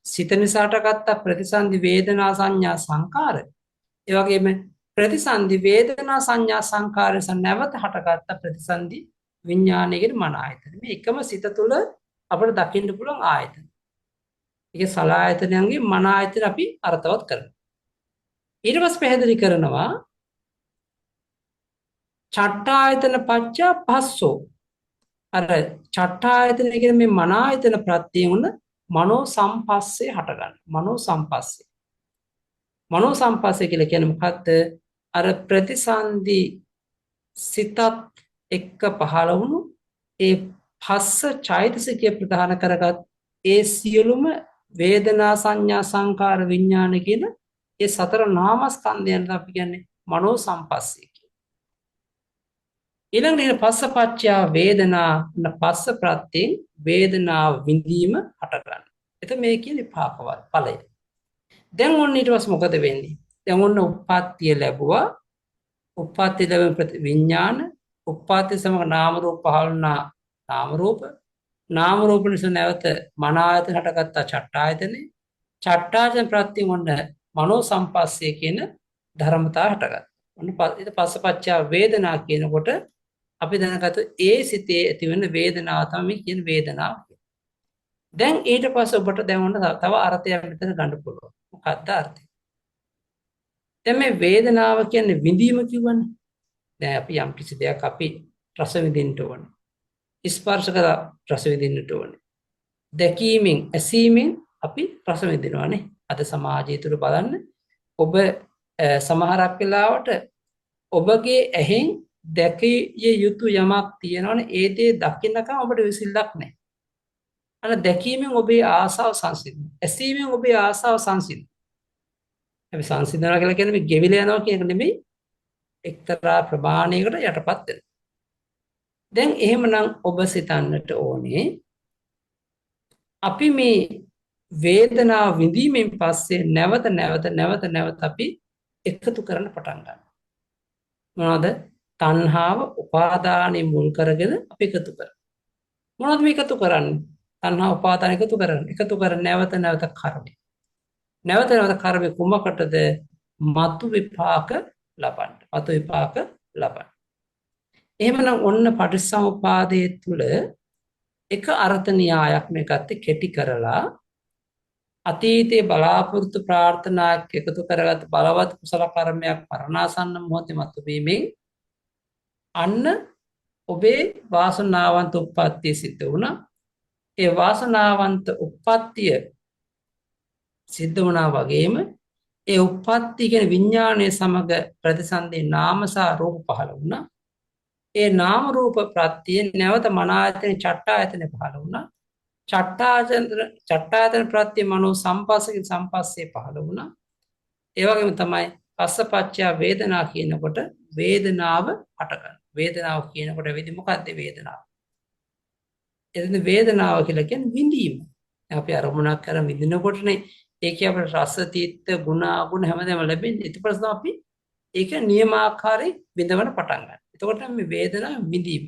සිත නිසාට ගත්ත ප්‍රතිසන්දි වේදනා සංඥා සංකාර ඒ වගේම ප්‍රතිසන්දි වේදනා සංඥා සංකාර නැවත හටගත්ත ප්‍රතිසන්දි විඥානයේ මන ආයතන. මේ එකම සිත තුළ අපිට දකින්න පුළුවන් ආයතන. ඒක සලආයතනයන්ගේ මන ආයතන අපි අර්ථවත් කරනවා. ඊට පස්සේ පැහැදිලි කරනවා චට්ඨායතන පච්ච පස්සෝ. අර චට්ඨායතන කියන්නේ මේ මන ආයතන ප්‍රත්‍යයෙන් උන මනෝ සම්පස්සේ හටගන්න. මනෝ සම්පස්සේ. මනෝ සම්පස්සේ කියලා කියන්නේ මොකද්ද? අර ප්‍රතිසන්දි සිතත් එක්ක පහළ වුණු ඒ පස්ස චෛතසිකය ප්‍රධාන කරගත් ඒ සියලුම වේදනා සංඥා සංකාර විඥාන කියන ඒ සතර නාමස්කන්ධයන් අපි කියන්නේ මනෝ සම්පස්සේ කියලා. ඊළඟට පස්සපච්චය වේදනා පස්ස ප්‍රත්‍යයෙන් වේදනාව විඳීම හට ගන්න. එතකොට මේ කියන්නේ විපාකවල ඵලය. දැන් ඔන්න ඊට පස්සේ මොකද වෙන්නේ? දැන් ඔන්න උප්පත්තිය ලැබුවා. උප්පත්තිය ලැබෙන විඥාන උප්පත්තිය සමග නාම රූප පහළනා නාම රූප නාම රූප නිසා නැවත මන ආයතන හටගත්ත චට්ඨායතනේ චට්ඨායතන ප්‍රත්‍යයෙන් ඔන්න මනෝ සම්පස්සේ කියන ධර්මතාව හටගත්තා. ඔන්න ඊට පස්සපච්චය වේදනා කියනකොට අපි දැනගත්තු ඒ සිතේ ඇතිවෙන වේදනාව තමයි කියන වේදනාව. දැන් ඊට පස්සේ ඔබට දැන් ඔන්න තව අර්ථයක් මෙතන ගන්න පුළුවන්. මොකක්ද අර්ථය? දැන් මේ වේදනාව කියන්නේ විඳීම කියවනේ. දැන් අපි යම් කිසි දෙයක් අපි රස විඳින්න ඕනේ. ස්පර්ශ කරලා රස විඳින්නට ඕනේ. දැකීමෙන් ඇසීමෙන් අපි රස විඳිනවානේ. අද සමාජය තුළ බලන්න ඔබ සමහරක් වෙලාවට ඔබගේ ඇහෙන් දැකිය යුතු යමක් තියෙනවනේ ඒ දේ දකින්නකම් ඔබට විසිල්ලක් නැහැ. අර දැකීමෙන් ඔබේ ආසාව සංසිඳන. ඇසීමෙන් ඔබේ ආසාව සංසිඳන. අපි සංසිඳනවා කියලා කියන්නේ මේ ගෙවිල යනවා කියන එක නෙමෙයි එක්තරා ප්‍රමාණයකට යටපත් වෙනවා. දැන් එහෙමනම් ඔබ සිතන්නට ඕනේ අපි මේ වේදනාව විඳීමෙන් පස්සේ නැවත අපි එකතු කරන්න පටන් ගන්නවා. මොනවද? තණ්හාව උපාදානෙ මුල් කරගෙන අපි එකතු කරනවා. මොනවද මේ එකතු කරන්නේ? තණ්හා උපාදාන එකතු කරන්නේ නැවත කර්මය. නැවත කර්මය කුමකටද? මතු විපාක ලබන්න. එහෙමනම් ඔන්න පටිච්චසමුපාදයේ තුල එක අර්ථ න්‍යායක් මේ ගත්තේ කෙටි කරලා අතීතයේ බලාපොරොත්තු ප්‍රාර්ථනාවක් එකතු කරගත් බලවත් කුසල කර්මයක් මරණාසන්න මොහොතේ මතුවීමෙන් අන්න ඔබේ වාසනාවන්ත උප්පත්තිය සිද්ධ වුණා. ඒ වාසනාවන්ත උප්පත්තිය සිද්ධ වුණා වගේම ඒ උප්පත්තිය කියන විඥානයේ සමග ප්‍රතිසන්දේ නාමස රූප පහළ වුණා. ඒ නාම රූප ප්‍රත්‍යයෙන් නැවත මන ආයතන චට්ඨායතන පහළ වුණා. චට්ඨායතන ප්‍රත්‍ය මනෝ සම්පස්සේ පහළ වුණා. ඒ වගේම තමයි පස්සපච්චය වේදනා කියනකොට වේදනාව හටගන්න. වේදනාව කියනකොට වෙදි මොකද්ද වේදනාව? එතන වේදනාව කියලා කියන්නේ විඳීම. අපි අරමුණක් කර විඳිනකොටනේ ඒකේ අපේ රස තීත්ත ගුණ අගුණ හැමදේම ලැබෙන්නේ. ඊට පස්සේ අපි ඒක නියමාකාරයෙන් විඳවන පටන් ගන්නවා. එතකොට මේ වේදනාව විඳීම.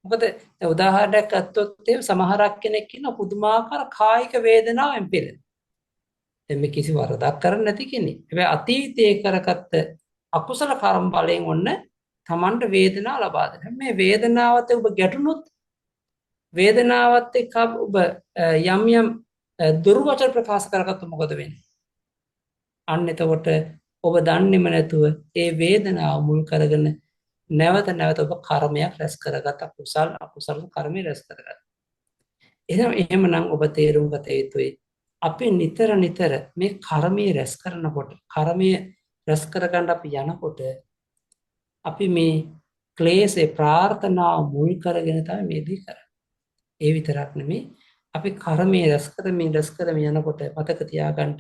මොකද උදාහරණයක් ගත්තොත් සමහරක් කෙනෙක් ඉන්න පුදුමාකාර කායික වේදනාවෙන් පෙළෙන. දැන් මේ කිසි වරදක් කරන්නේ නැති කෙනෙක්. හැබැයි අතීතයේ කරගත්ත අකුසල කර්ම බලයෙන් ඔන්න තමන්ට වේදනාව ලබා දෙනවා. මේ වේදනාවත් ඔබ ගැටුණොත් වේදනාවත් එක්ක ඔබ යම් යම් දුර්වචන ප්‍රකාශ කරගත්තොත් මොකද වෙන්නේ? අන්න එතකොට ඔබ දන්නේම නැතුව ඒ වේදනාව මුල් කරගෙන නැවත නැවත ඔබ කර්මයක් රැස් කරගත්ත අකුසල කර්මය රැස් කරගත්තා. එහෙමනම් ඔබ තේරුම් ගත යුතුයි අපි නිතර මේ කර්මයේ රැස් කරනකොට කර්මයේ රැස් කරගන්න අපි යනකොට අපි මේ ක්ලේශේ ප්‍රාර්ථනාව මුල් කරගෙන තමයි මේ දේ කරන්නේ. ඒ විතරක් නෙමෙයි අපි කර්මයේ රැස් කරමින් යනකොට මතක තියාගන්න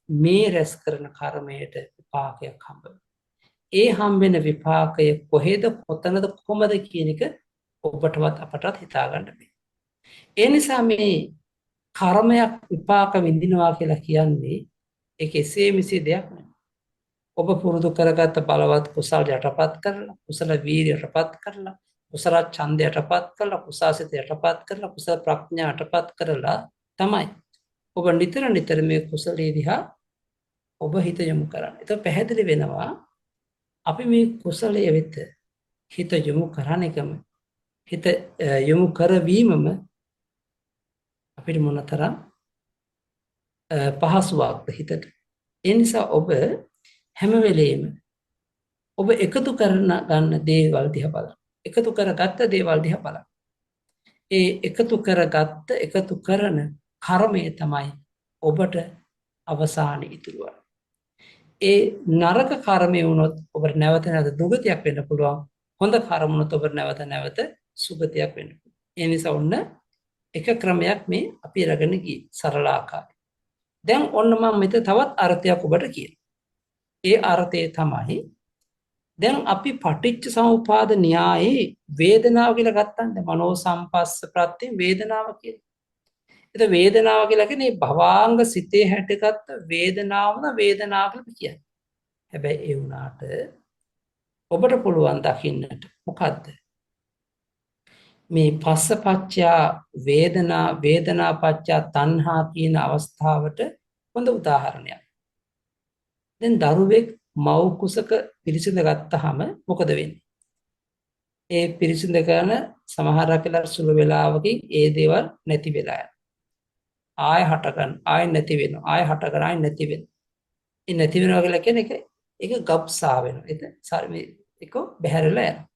මේ රැස් කරන කර්මයට විපාකයක් හම්බ වෙනවා. ඒ හම්බෙන විපාකය කොහෙද කොතනද කොහොමද කියන එක ඔබටවත් අපටත් හිතා ගන්න බැහැ. ඒ නිසා මේ කර්මයක් විපාක විඳිනවා කියලා කියන්නේ ඒක එසේ මෙසේ දෙයක් නෙවෙයි. ඔබ පුරුදු කරගත්ත බලවත් කුසල යටපත් කරලා, කුසල වීර්ය යටපත් කරලා, කුසල ඡන්දය යටපත් කරලා, කුසාසිත යටපත් කරලා, කුසල ප්‍රඥා යටපත් කරලා තමයි ඔබ නිතර මේ කුසලයේ දිහා ඔබ හිත යොමු කරන්නේ. ඒක පැහැදිලි වෙනවා අපි මේ කුසලයේ වෙත හිත යොමු කරන එකම හිත යොමු කරවීමම අපිට මොනතරම් පහසුවක්ද හිතට. ඒ නිසා ඔබ හැම වෙලෙම ඔබ එකතු කරන ගන්න දේවල් දිහා බලන්න. එකතු කරගත්ත දේවල් දිහා බලන්න. ඒ එකතු කරන කර්මය තමයි ඔබට අවසානයේ ඉතුරු වෙන්නේ. ඒ නරක කර්මය වුණොත් ඔබට නැවත දුගතියක් වෙන්න පුළුවන්. හොඳ කර්ම වුණොත් ඔබට නැවත සුගතියක් වෙන්න පුළුවන්. ඒ නිසා ඔන්න එක ක්‍රමයක් මේ අපි රැගෙන ගියේ සරල ආකාරය. දැන් ඔන්න මම මෙතන තවත් අර්ථයක් ඔබට කියනවා. ඒ අර්ථය තමයි දැන් අපි පටිච්ච සමුප්පාද න්‍යායේ වේදනාව කියලා ගත්තන්නේ මනෝ සම්පස්ස ප්‍රත්‍ය වේදනාව කියලා. ඒක වේදනාව කියලා කියන්නේ භවාංග සිතේ හැටගත්ත වේදනාවම වේදනාව කියලා කියන්නේ. හැබැයි ඒ වුණාට ඔබට පුළුවන් දකින්නට මොකද්ද? මේ පස්සපච්චා වේදනාපච්චා තණ්හා කියන අවස්ථාවට හොඳ උදාහරණයක්. දැන් දරුවෙක් මව් කුසක පිරිසිඳ ගත්තාම මොකද වෙන්නේ? ඒ පිරිසිඳ කරන සමහරක් වෙලාවට සුළු වේලාවකින් ඒ දේවල් නැති වෙලා යනවා. ආය හටගන්න, ආය නැති වෙනවා, ආය හටගන්න, ආය නැති වෙනවා. ඒ නැති වෙනවා කියලා කියන්නේ ඒක ගබ්සා වෙනවා. ඒක බැහැරලා යනවා.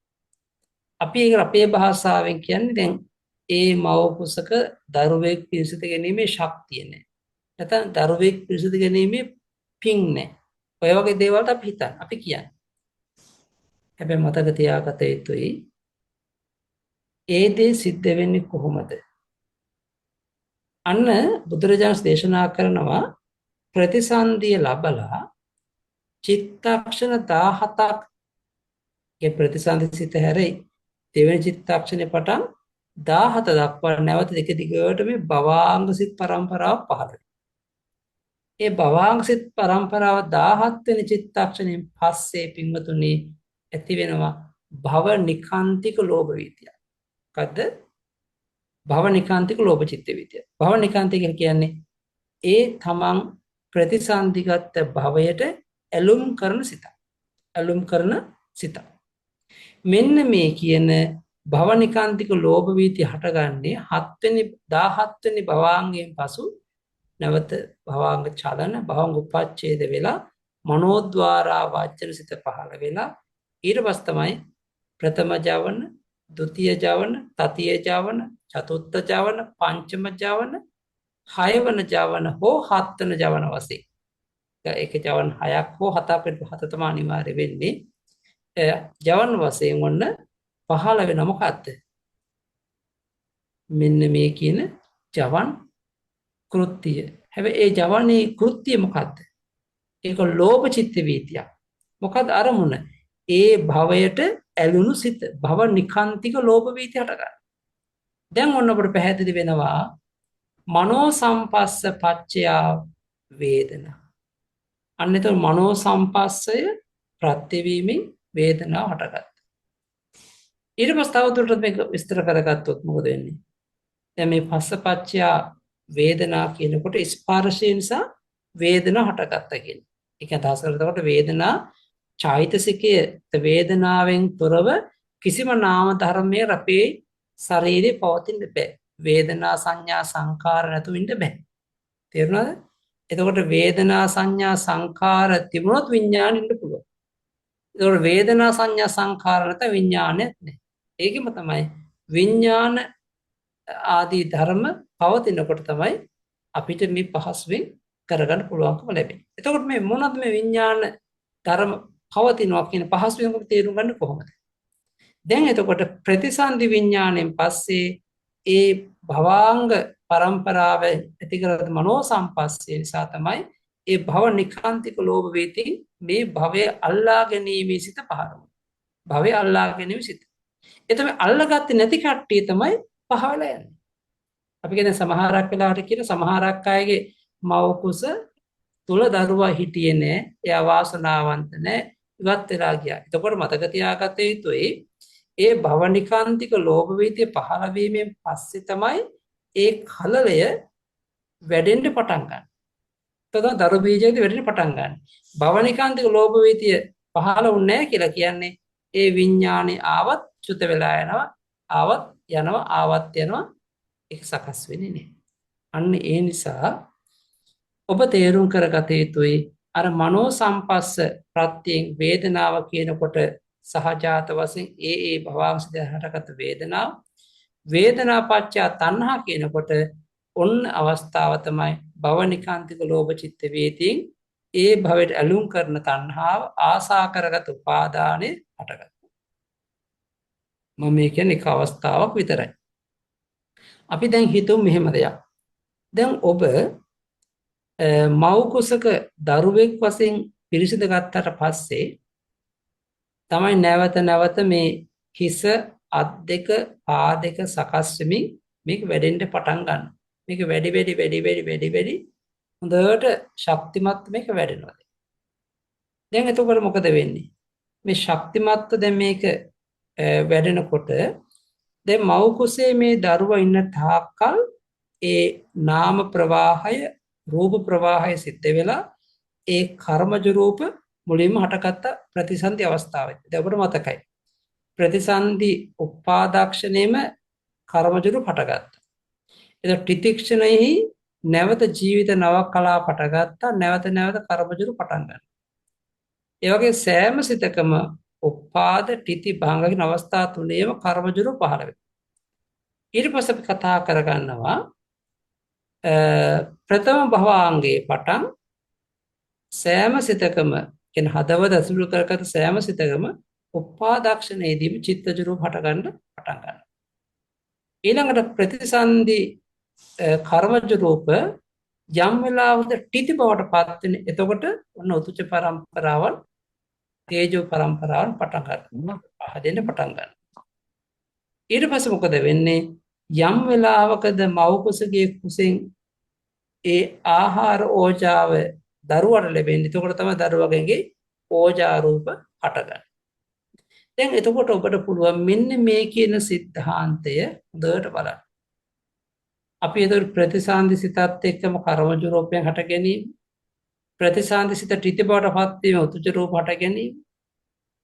අපි ඒක අපේ භාෂාවෙන් කියන්නේ දැන් ඒ මව කුසක දරුවෙක් පිරිසිදු ගැනීමේ ශක්තිය නැහැ. නැත්නම් දරුවෙක් පිරිසිදු ගැනීමේ පිං නැහැ. ඔය වගේ දේවල් අපි හිතන්නේ. අපි කියන්නේ. හැබැයි මතක තියාගත යුතුයි ඒ දේ සිද්ධ වෙන්නේ කොහොමද? අන්න බුදුරජාණන් දේශනා කරනවා ප්‍රතිසන්දිය ලැබලා චිත්තක්ෂණ 17ක් ඒ ප්‍රතිසන්දි සිත හැරෙයි දෙවෙනි චිත්තක්ෂණේ පටන් 17 දක්වා නැවත දෙක දිගට මේ භවාංග සිත් පරම්පරාව පහළ වෙනවා. ඒ භවාංග සිත් පරම්පරාව 17 වෙනි චිත්තක්ෂණයෙන් පස්සේ පින්වතුනි ඇති වෙනවා භව නිකාන්තික ලෝභ වීතිය. මොකද්ද? භව නිකාන්තික ලෝභ චිත්ත වීතිය. භව නිකාන්තික කියන්නේ ඒ තමන් ප්‍රතිසන්දිගත භවයට ඇලුම් කරන සිත. ඇලුම් කරන සිත. මෙන්න මේ කියන භවනිකාන්තික ලෝභ වීතිය හටගන්නේ 17 වෙනි භවාංගයෙන් පසු නැවත භවාංග චලන භවංග උපච්ඡේද වෙලා මනෝද්වාරා වාචන සිත පහළ වෙලා ඊට පස්සේ තමයි ප්‍රථම ජවන, ဒုတိ ය ජවන, තතිය ජවන, චතුර්ථ ජවන, පංචම ජවන, 6 වන ජවන හෝ 7 වන ජවන වශයෙන්. ඒක ජවන 6ක් හෝ 7ක් වෙන්න 7 තමයි අනිවාර්ය වෙන්නේ. ජවන් වශයෙන් ඔන්න පහළ වෙන මොකද්ද? මෙන්න මේ කියන ජවන් කෘත්‍ය. හැබැයි ඒ ජවනේ කෘත්‍ය මොකද්ද? ඒක ලෝභ චිත්ත වීතිය. මොකද අරමුණ? ඒ භවයට ඇලුණු සිත භව නිකාන්තික ලෝභ වීතිය හට ගන්න. දැන් ඔන්න අපට පැහැදිලි වෙනවා මනෝ සම්පස්ස පච්චයා වේදනා. අන්න එතකොට මනෝ සම්පස්සය ප්‍රත්‍යවීමෙන් වේදනාව හටගත්තා. ඊට පස්සේ තවදුරටත් මේක විස්තර කරගත්තොත් මොකද වෙන්නේ? දැන් මේ පස්සපච්චයා වේදනා කියනකොට ස්පර්ශය නිසා වේදනාව හටගත්තා කියන්නේ. ඒක අදහස් කරනකොට වේදනා චෛතසිකයේ වේදනාවෙන් තොරව කිසිම නාම ධර්මයක් අපේ ශරීරේ පවතින්න බෑ. වේදනා සංඥා සංකාර නැතුව ඉන්න බෑ. තේරුණාද? එතකොට වේදනා සංඥා සංකාර තිබුණොත් විඥානෙ ඉන්න පුළුවන්. ඒතකොට වේදනා සංඥා සංකාර නැත විඥානෙත් නැහැ. ඒකෙම තමයි විඥාන ආදී ධර්ම පවතිනකොට තමයි අපිට මේ පහසුවෙන් කරගන්න පුළුවන්කම ලැබෙන්නේ. එතකොට මේ මොනවද මේ විඥාන ධර්ම පවතිනවා කියන පහසුවෙන් තේරුම් ගන්න කොහොමද? දැන් එතකොට ප්‍රතිසන්දි විඥාණයෙන් පස්සේ ඒ භවාංග පරම්පරාවෙන් ඇති කරගත් මනෝ සම්පස්සේ නිසා තමයි ඒ භව නිකාන්තික ලෝභ වේති මේ භවයේ අල්ලා ගැනීමේ සිත පහළ වුනේ. භවයේ අල්ලා ගැනීම සිත. එතම අල්ලගත්තේ නැති කට්ටිය තමයි පහළ යන්නේ. අපි කියන්නේ සමහරක් වෙලාවට කියන සමහරක් අයගේ මව කුස තුල දරුවා හිටියේ නෑ. එයා වාසනාවන්ත නෑ. ඉවත් වෙලා ගියා. එතකොට මතක තියාගත යුතුයි ඒ භවනිකාන්තික ලෝභ වේතිය පහළ වීමෙන් පස්සේ තමයි ඒ කලලය වැඩෙන්න පටන් ගන්න. එතකොට දරු බීජයේදී වැඩෙන්න පටන් ගන්න. භවනිකාන්තික ලෝභ වේතිය පහළ වුණේ නැහැ කියලා කියන්නේ ඒ විඥානේ ආවත් චුත වෙලා යනවා, ආවත් යනවා, ආවත් යනවා, ඒක සකස් වෙන්නේ නැහැ. අන්න ඒ නිසා ඔබ තේරුම් කරගත යුතුයි අර මනෝ සම්පස්ස ප්‍රත්‍යයෙන් වේදනාව කියනකොට සහජාත වශයෙන් ඒ භවාංශය හටගත් වේදනාව වේදනාපච්චය තණ්හා කියනකොට ඔන්න අවස්ථාව තමයි භවනිකාන්තික ලෝභ චිත්ත වේතියෙන් ඒ භවයට ඇලුම් කරන තණ්හාව ආසා කරගත් උපාදානෙ හටගත්තා. මම මේ කියන්නේ එක අවස්ථාවක් විතරයි. අපි දැන් හිතමු මෙහෙම දෙයක්. දැන් ඔබ මව් කුසක දරුවෙක් වශයෙන් පිරිසිදු ගත්තට පස්සේ තමයි නැවත නැවත මේ හිස අත් දෙක පා දෙක සකස් වෙමින් මේක වැඩෙන්න පටන් ගන්න. මේක වැඩි හොඳට ශක්තිමත් මේක වැඩෙනවා. දැන් එතකොට මොකද වෙන්නේ? මේ ශක්තිමත්ව දැන් මේක වැඩෙනකොට දැන් මව් කුසේ මේ දරුවා ඉන්න තාක්කල් ඒ නාම ප්‍රවාහය රූප ප්‍රවාහය සිද්ධ වෙලා ඒ කර්මජ රූප මුලින්ම හටගත්ත ප්‍රතිසන්දි අවස්ථාවේ. දැන් ඔබට මතකයි. ප්‍රතිසන්දි උපාදාක්ෂණයෙම කර්මජ රූප හටගත්තා. ඒක ත්‍රිතික්ෂණෙහි නැවත ජීවිත නව කලාප හටගත්තා. නැවත කර්මජ රූප පටන් ගන්නවා. ඒ වගේ සෑම සිතකම උපාද ත්‍ිති භංග කියන අවස්ථා තුනේම කර්මජ රූප පහළ වෙනවා. ඊට පස්සේ අපි කතා කරගන්නවා ප්‍රථම භවාංගයේ පටන් සෑම සිතකම කියන හදවත ඇසුරු කරගත් සෑම සිතකම උපාදාක්ෂණයේදීම චිත්තජ රූප හට ගන්න පටන් ගන්නවා. ඊළඟට ප්‍රතිසන්දි කර්මජ රූප යම් වෙලාවකට ත්‍ිති බවට පත් වෙන. එතකොට ඔන්න උතුච පරම්පරාවන් තේජෝ පරම්පරාවන් පටන් ගන්නවා. පහදෙන්න පටන් ගන්නවා. ඊට පස්සේ මොකද වෙන්නේ? යම් වෙලාවකද මව් කුසගේ කුසෙන් ඒ ආහාර ඕජාව දරුවට ලැබෙන්නේ. එතකොට තමයි දරුවගේ ඕජා රූප හටගන්නේ. දැන් එතකොට ඔබට පුළුවන් මෙන්න මේ කියන સિદ્ધාන්තය හොඳට බලන්න. අපි ඒතර ප්‍රතිසන්දි සිතත් එක්කම කර්මජ රූපයෙන් හට ගැනීම, ප්‍රතිසන්දි සිත ත්‍ිති බවට පත් වීම උතුජ රූප හට ගැනීම,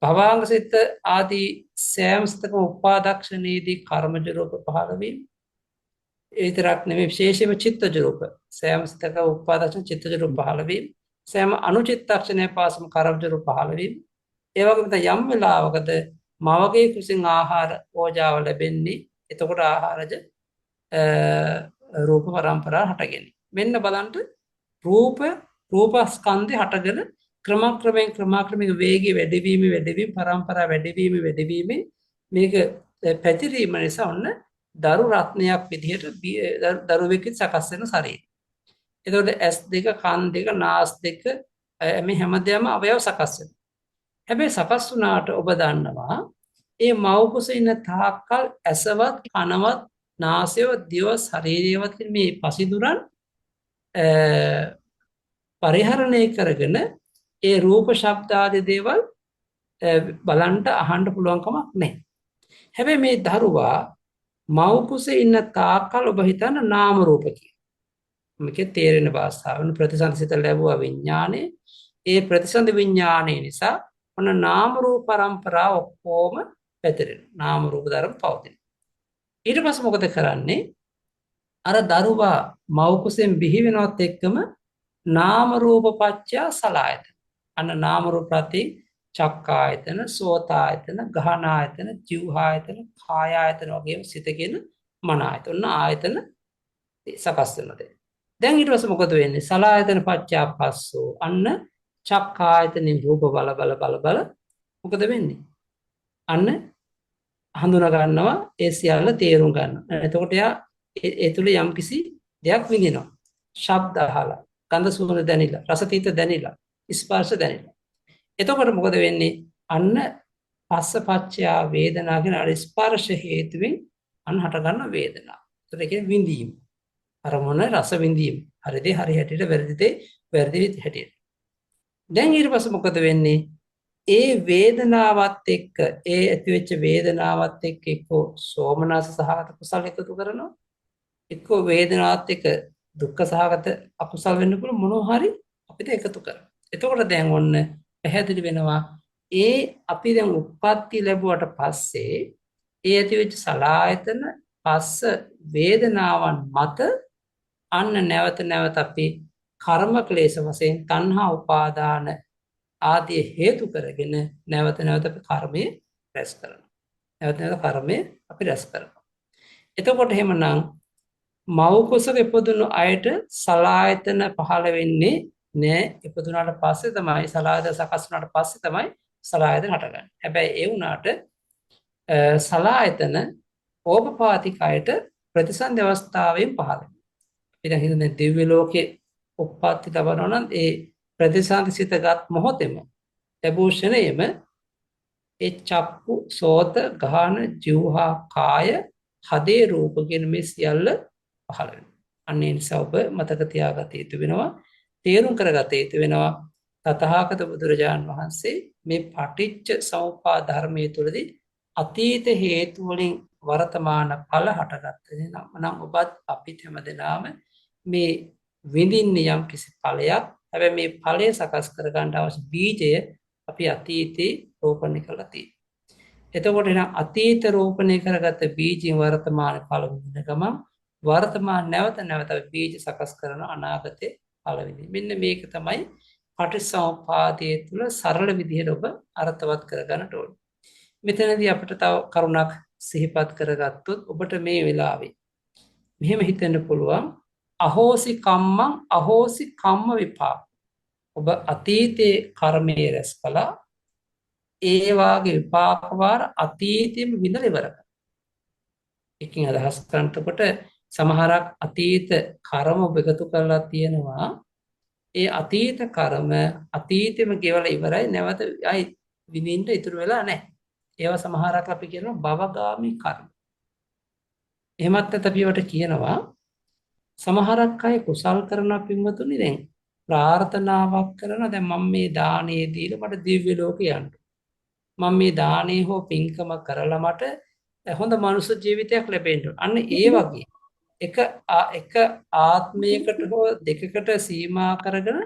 භවාංග සිත ආදී සෑම සිතකම උපාදාක්ෂණයේදී කර්මජ රූප පහළ වීම. ඒ විතරක් නෙමෙයි විශේෂයෙන්ම චිත්තජ රූප සෑම සිතක උපාදාක්ෂණ චිත්තජ රූප පහළ වීම, සෑම අනුචිත්තක්ෂණය පාසම කර්මජ රූප පහළ වීම. ඒ වගේම යම් වෙලාවකද මවගේ කුසින් ආහාර ඕජාව ලැබෙන්නේ. එතකොට ආහාරජ රූප පරම්පරාව හටගෙන. මෙන්න බලන්න රූපස්කන්ධය හටගෙන ක්‍රමක්‍රමයෙන් වේගය වැඩිවීම පරම්පරාව වැඩිවීම මේක පැතිරීම නිසා ඔන්න දරු රත්නයක් විදිහට දරුවෙක් සකස් වෙන ශරීරය. එතකොට S2 කන් 2 නාස් 2 මේ හැමදේම අවයව සකස් වෙනවා. හැබැයි සකස් වුණාට ඔබ දන්නවා ඒ මව් කුසේ ඉන්න තාක්කල් ඇසවත් කනවත් නාසයවත් දිව ශරීරයවත් මේ පසිදුරන් පරිහරණය කරගෙන ඒ රූප ශබ්ද ආදී දේවල් බලන්ට අහන්න පුළුවන් කමක් නැහැ. හැබැයි මේ දරුවා මව් කුසේ ඉන්න තාක්කල් ඔබ හිතන නාම රූප කියන මේකේ තේරෙන භාෂාවෙන් ප්‍රතිසන්දිත ලැබුවා විඥානේ. ඒ ප්‍රතිසන්දි විඥානේ නිසා ඔන්න නාම රූප පරම්පරාව ඔක්කොම පැතිරෙනවා. නාම රූප ධර්ම පවතින. ඊට පස්සේ මොකද කරන්නේ? අර දරුවා මව් කුසෙන් බිහි වෙනවත් එක්කම නාම රූප පත්‍ය සලආයතන. අන්න නාම රූප ප්‍රති චක්කායතන, සෝතායතන, ගහනායතන, ජීවහායතන, කායායතන වගේම සිතගෙන මන ආයතන. ඔන්න ආයතන සකස් වෙනවා. දැන් ඊට පස්සේ මොකද වෙන්නේ? සලආයතන පත්‍ය පස්සෝ. අන්න චක්කායතනෙන් රූප බල මොකද වෙන්නේ? අන්න හඳුනා ගන්නවා, ඒ සියල්ල තේරුම් ගන්නවා. එතකොට යා ඒ තුල යම්කිසි දෙයක් විඳිනවා. ශබ්ද අහලා, ගන්ධ සුවඳ දැනිලා, රස තීත දැනිලා, ස්පර්ශ දැනිලා. එතකොට මොකද වෙන්නේ? අන්න පස්සපච්චයා වේදනා කියන අර ස්පර්ශ හේතුවෙන් අන්න හට ගන්න වේදනාව. ඒතර ඒ කියන්නේ විඳීම. අරමුණ රස විඳීම. හරිදී හරි හැටියට වැරදිදී වැරදි හැටියට. දැන් ඊට පස්සේ මොකද වෙන්නේ? ඒ වේදනාවත් එක්ක ඒ ඇතිවෙච්ච වේදනාවත් එක්ක එක්කෝ සෝමනස සහගත කුසල එකතු කරනවා. එක්කෝ වේදනාවත් එක්ක දුක්ඛ සහගත අකුසල වෙන්න පුළුවන් මොනවා හරි අපිට එකතු කරනවා. එතකොට දැන් ඔන්න පැහැදිලි වෙනවා ඒ අපි දැන් උප්පත්ති ලැබුවට පස්සේ ඒ ඇතිවෙච්ච සලආයතන පස්ස වේදනාවන් මත අන්න නැවත නැවත අපි කර්ම ක්ලේශ වශයෙන් තණ්හා උපාදාන ආදී හේතු කරගෙන නැවත නැවත අපි කර්මය රැස් කරනවා. නැවත නැවත කර්මය අපි රැස් කරනවා. එතකොට එහෙමනම් මව් කුසක ඉපදුණු අයට සලආයතන පහළ වෙන්නේ නෑ. ඉපදුනාට පස්සේ තමයි සලආයතන සකස් වුණාට පස්සේ තමයි සලආයතන හටගන්නේ. හැබැයි ඒ වුණාට සලආයතන ඕපපාතික අයට ප්‍රතිසන්දි අවස්ථාවෙන් පහළ වෙනවා. අපි දැන් හිතන්නේ දිව්‍ය ලෝකේ උප්පත්ති ලබනවා නම් ඒ ප්‍රතිසන්දි සිතගත් මොහොතේම ලැබූ ක්ෂණයෙම ඒ චක්කු, සෝත, ගාන, જીවහා, කාය, හදේ රූප කියන මේ සියල්ල පහළ වෙනවා. අන්න ඒ නිසා ඔබ මතක තියාගත යුතු වෙනවා, තේරුම් කරගත යුතු වෙනවා. තථාගත බුදුරජාණන් වහන්සේ මේ පටිච්ච සමුප්පාද ධර්මයේ තුලදී අතීත හේතු වලින් වර්තමාන ඵල හටගත්තේ නම් ඔබත් අපිට හැමදෙනාම මේ විඳින්නේ යම් කිසි ඵලයක්. හැබැයි මේ ඵලය සකස් කර ගන්න අවශ්‍ය බීජය අපි අතීතේ රෝපණය කළා තියෙනවා. එතකොට එනම් අතීත රෝපණය කරගත්ත බීජින් වර්තමාන ඵල විඳින ගමන් වර්තමාන නැවත නැවත බීජ සකස් කරන අනාගතේ ඵල විඳින. මෙන්න මේක තමයි පටිච්චසමුප්පාදයේ තුල සරල විදිහට ඔබ අර්ථවත් කරගන්නට ඕනේ. මෙතනදී අපිට තව කරුණක් සිහිපත් කරගත්තොත් ඔබට මේ වෙලාවේ මෙහෙම හිතෙන්න පුළුවන්, අහෝසි කම්මං අහෝසි කම්ම විපාක. ඔබ අතීතයේ කර්මයේ රැස් කළා, ඒ වාගේ විපාක වාර අතීතයෙම විඳලා ඉවර කරා. එකකින් අදහස් කරනකොට සමහරක් අතීත කර්ම ඔබ එකතු කරලා තියෙනවා. ඒ අතීත කර්ම අතීතෙම ගෙවලා ඉවරයි, නැවත ආයි විඳින්න ඉතුරු වෙලා නැහැ. ඒවා සමහරක් අපි කියනවා භවගාමී කර්ම. එහෙමත් නැත්නම් අපි ඒවට කියනවා සමහරක් අය කුසල් කරන පින්වතුනි දැන් ප්‍රාර්ථනාවක් කරන දැන් මම මේ දානේ දීලා මට දිව්‍ය ලෝකේ යන්න. මම මේ දානේ හෝ පින්කම කරලා මට හොඳ මනුෂ්‍ය ජීවිතයක් ලැබෙන්න ඕන. අන්න ඒ වගේ එක ආත්මයකට හෝ දෙකකට සීමා කරගෙන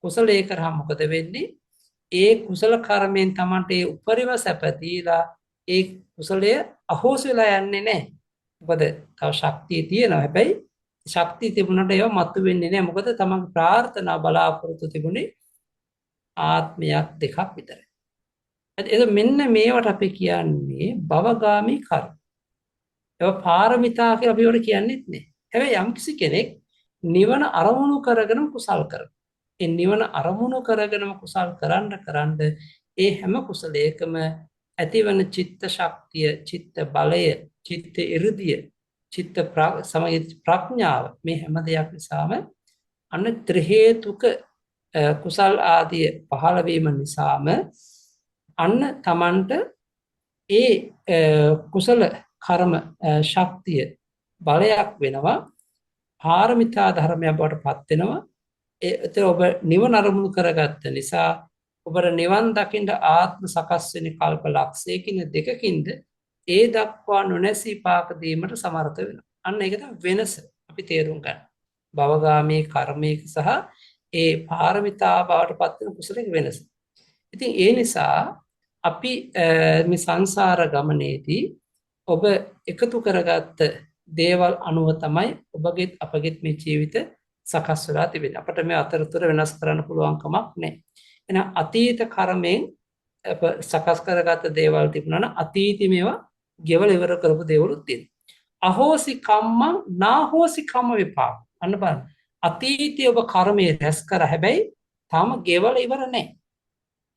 කුසලයේ කරා මොකද වෙන්නේ? ඒ කුසල කර්මයෙන් Tamante ඒ උපරිම සැප දීලා ඒ කුසලය අහෝසි වෙලා යන්නේ නැහැ. මොකද තව ශක්තිය තියෙනවා. හැබැයි ශක්තිය තිබුණාට ඒව මතු වෙන්නේ නැහැ. මොකද තමන්ගේ ප්‍රාර්ථනා බලාපොරොත්තු තිබුණේ ආත්මයක් දෙකක් විතරයි. එතකොට මෙන්න මේවට අපි කියන්නේ භවගාමී කර්ම. ඒවා පාරමිතා කියලා අපි ඒවට කියන්නේත් නෑ. හැබැයි යම්කිසි කෙනෙක් නිවන අරමුණු කරගෙන කුසල් කරනවා. ඒ නිවන අරමුණු කරගෙනම කුසල් කරන්න ඒ හැම කුසලයකම ඇතිවන චිත්ත ශක්තිය, චිත්ත බලය, චිත්ත ඉර්ධිය, චිත්ත ප්‍රඥාව මේ හැම දෙයක් නිසාම අන්න ත්‍රි හේතුක කුසල් ආදී පහළ වීම නිසාම අන්න තමන්ට ඒ කුසල කර්ම ශක්තිය බලයක් වෙනවා, පාරමිතා ධර්මයක් බවට පත් වෙනවා. ඒතර ඔබ නිවන අරමුණු කරගත්ත නිසා ඔබට නිවන් දකින්න ආත්ම සකස් වෙන කල්ප ලක්ෂයකින් දෙකකින්ද ඒ දක්වා නොනැසී පාක දීමට සමර්ථ වෙනවා. අන්න ඒක තමයි වෙනස අපි තේරුම් ගන්න. භවගාමී කර්මයක සහ ඒ පාරමිතා බවට පත් වෙන කුසලයක වෙනස. ඉතින් ඒ නිසා අපි මේ සංසාර ගමනේදී ඔබ එකතු කරගත්ත දේවල් අනුව තමයි ඔබගේ අපගේත් මේ ජීවිත සකස් වෙලා තිබෙන්නේ. අපිට මේ අතරතුර වෙනස් කරන්න පුළුවන් කමක් නැහැ. එහෙනම් අතීත කර්මයෙන් සකස් කරගත්ත දේවල් තිබුණා නම් අතීතේ මේවා ගෙවල ඉවර කරපු දේවලුත් තියෙනවා. අහෝසි කම්මං නාහෝසි කම්ම විපාක. අන්න බලන්න. අතීතයේ ඔබ කර්මයේ රැස් කර හැබැයි තාම ගෙවල ඉවර නැහැ.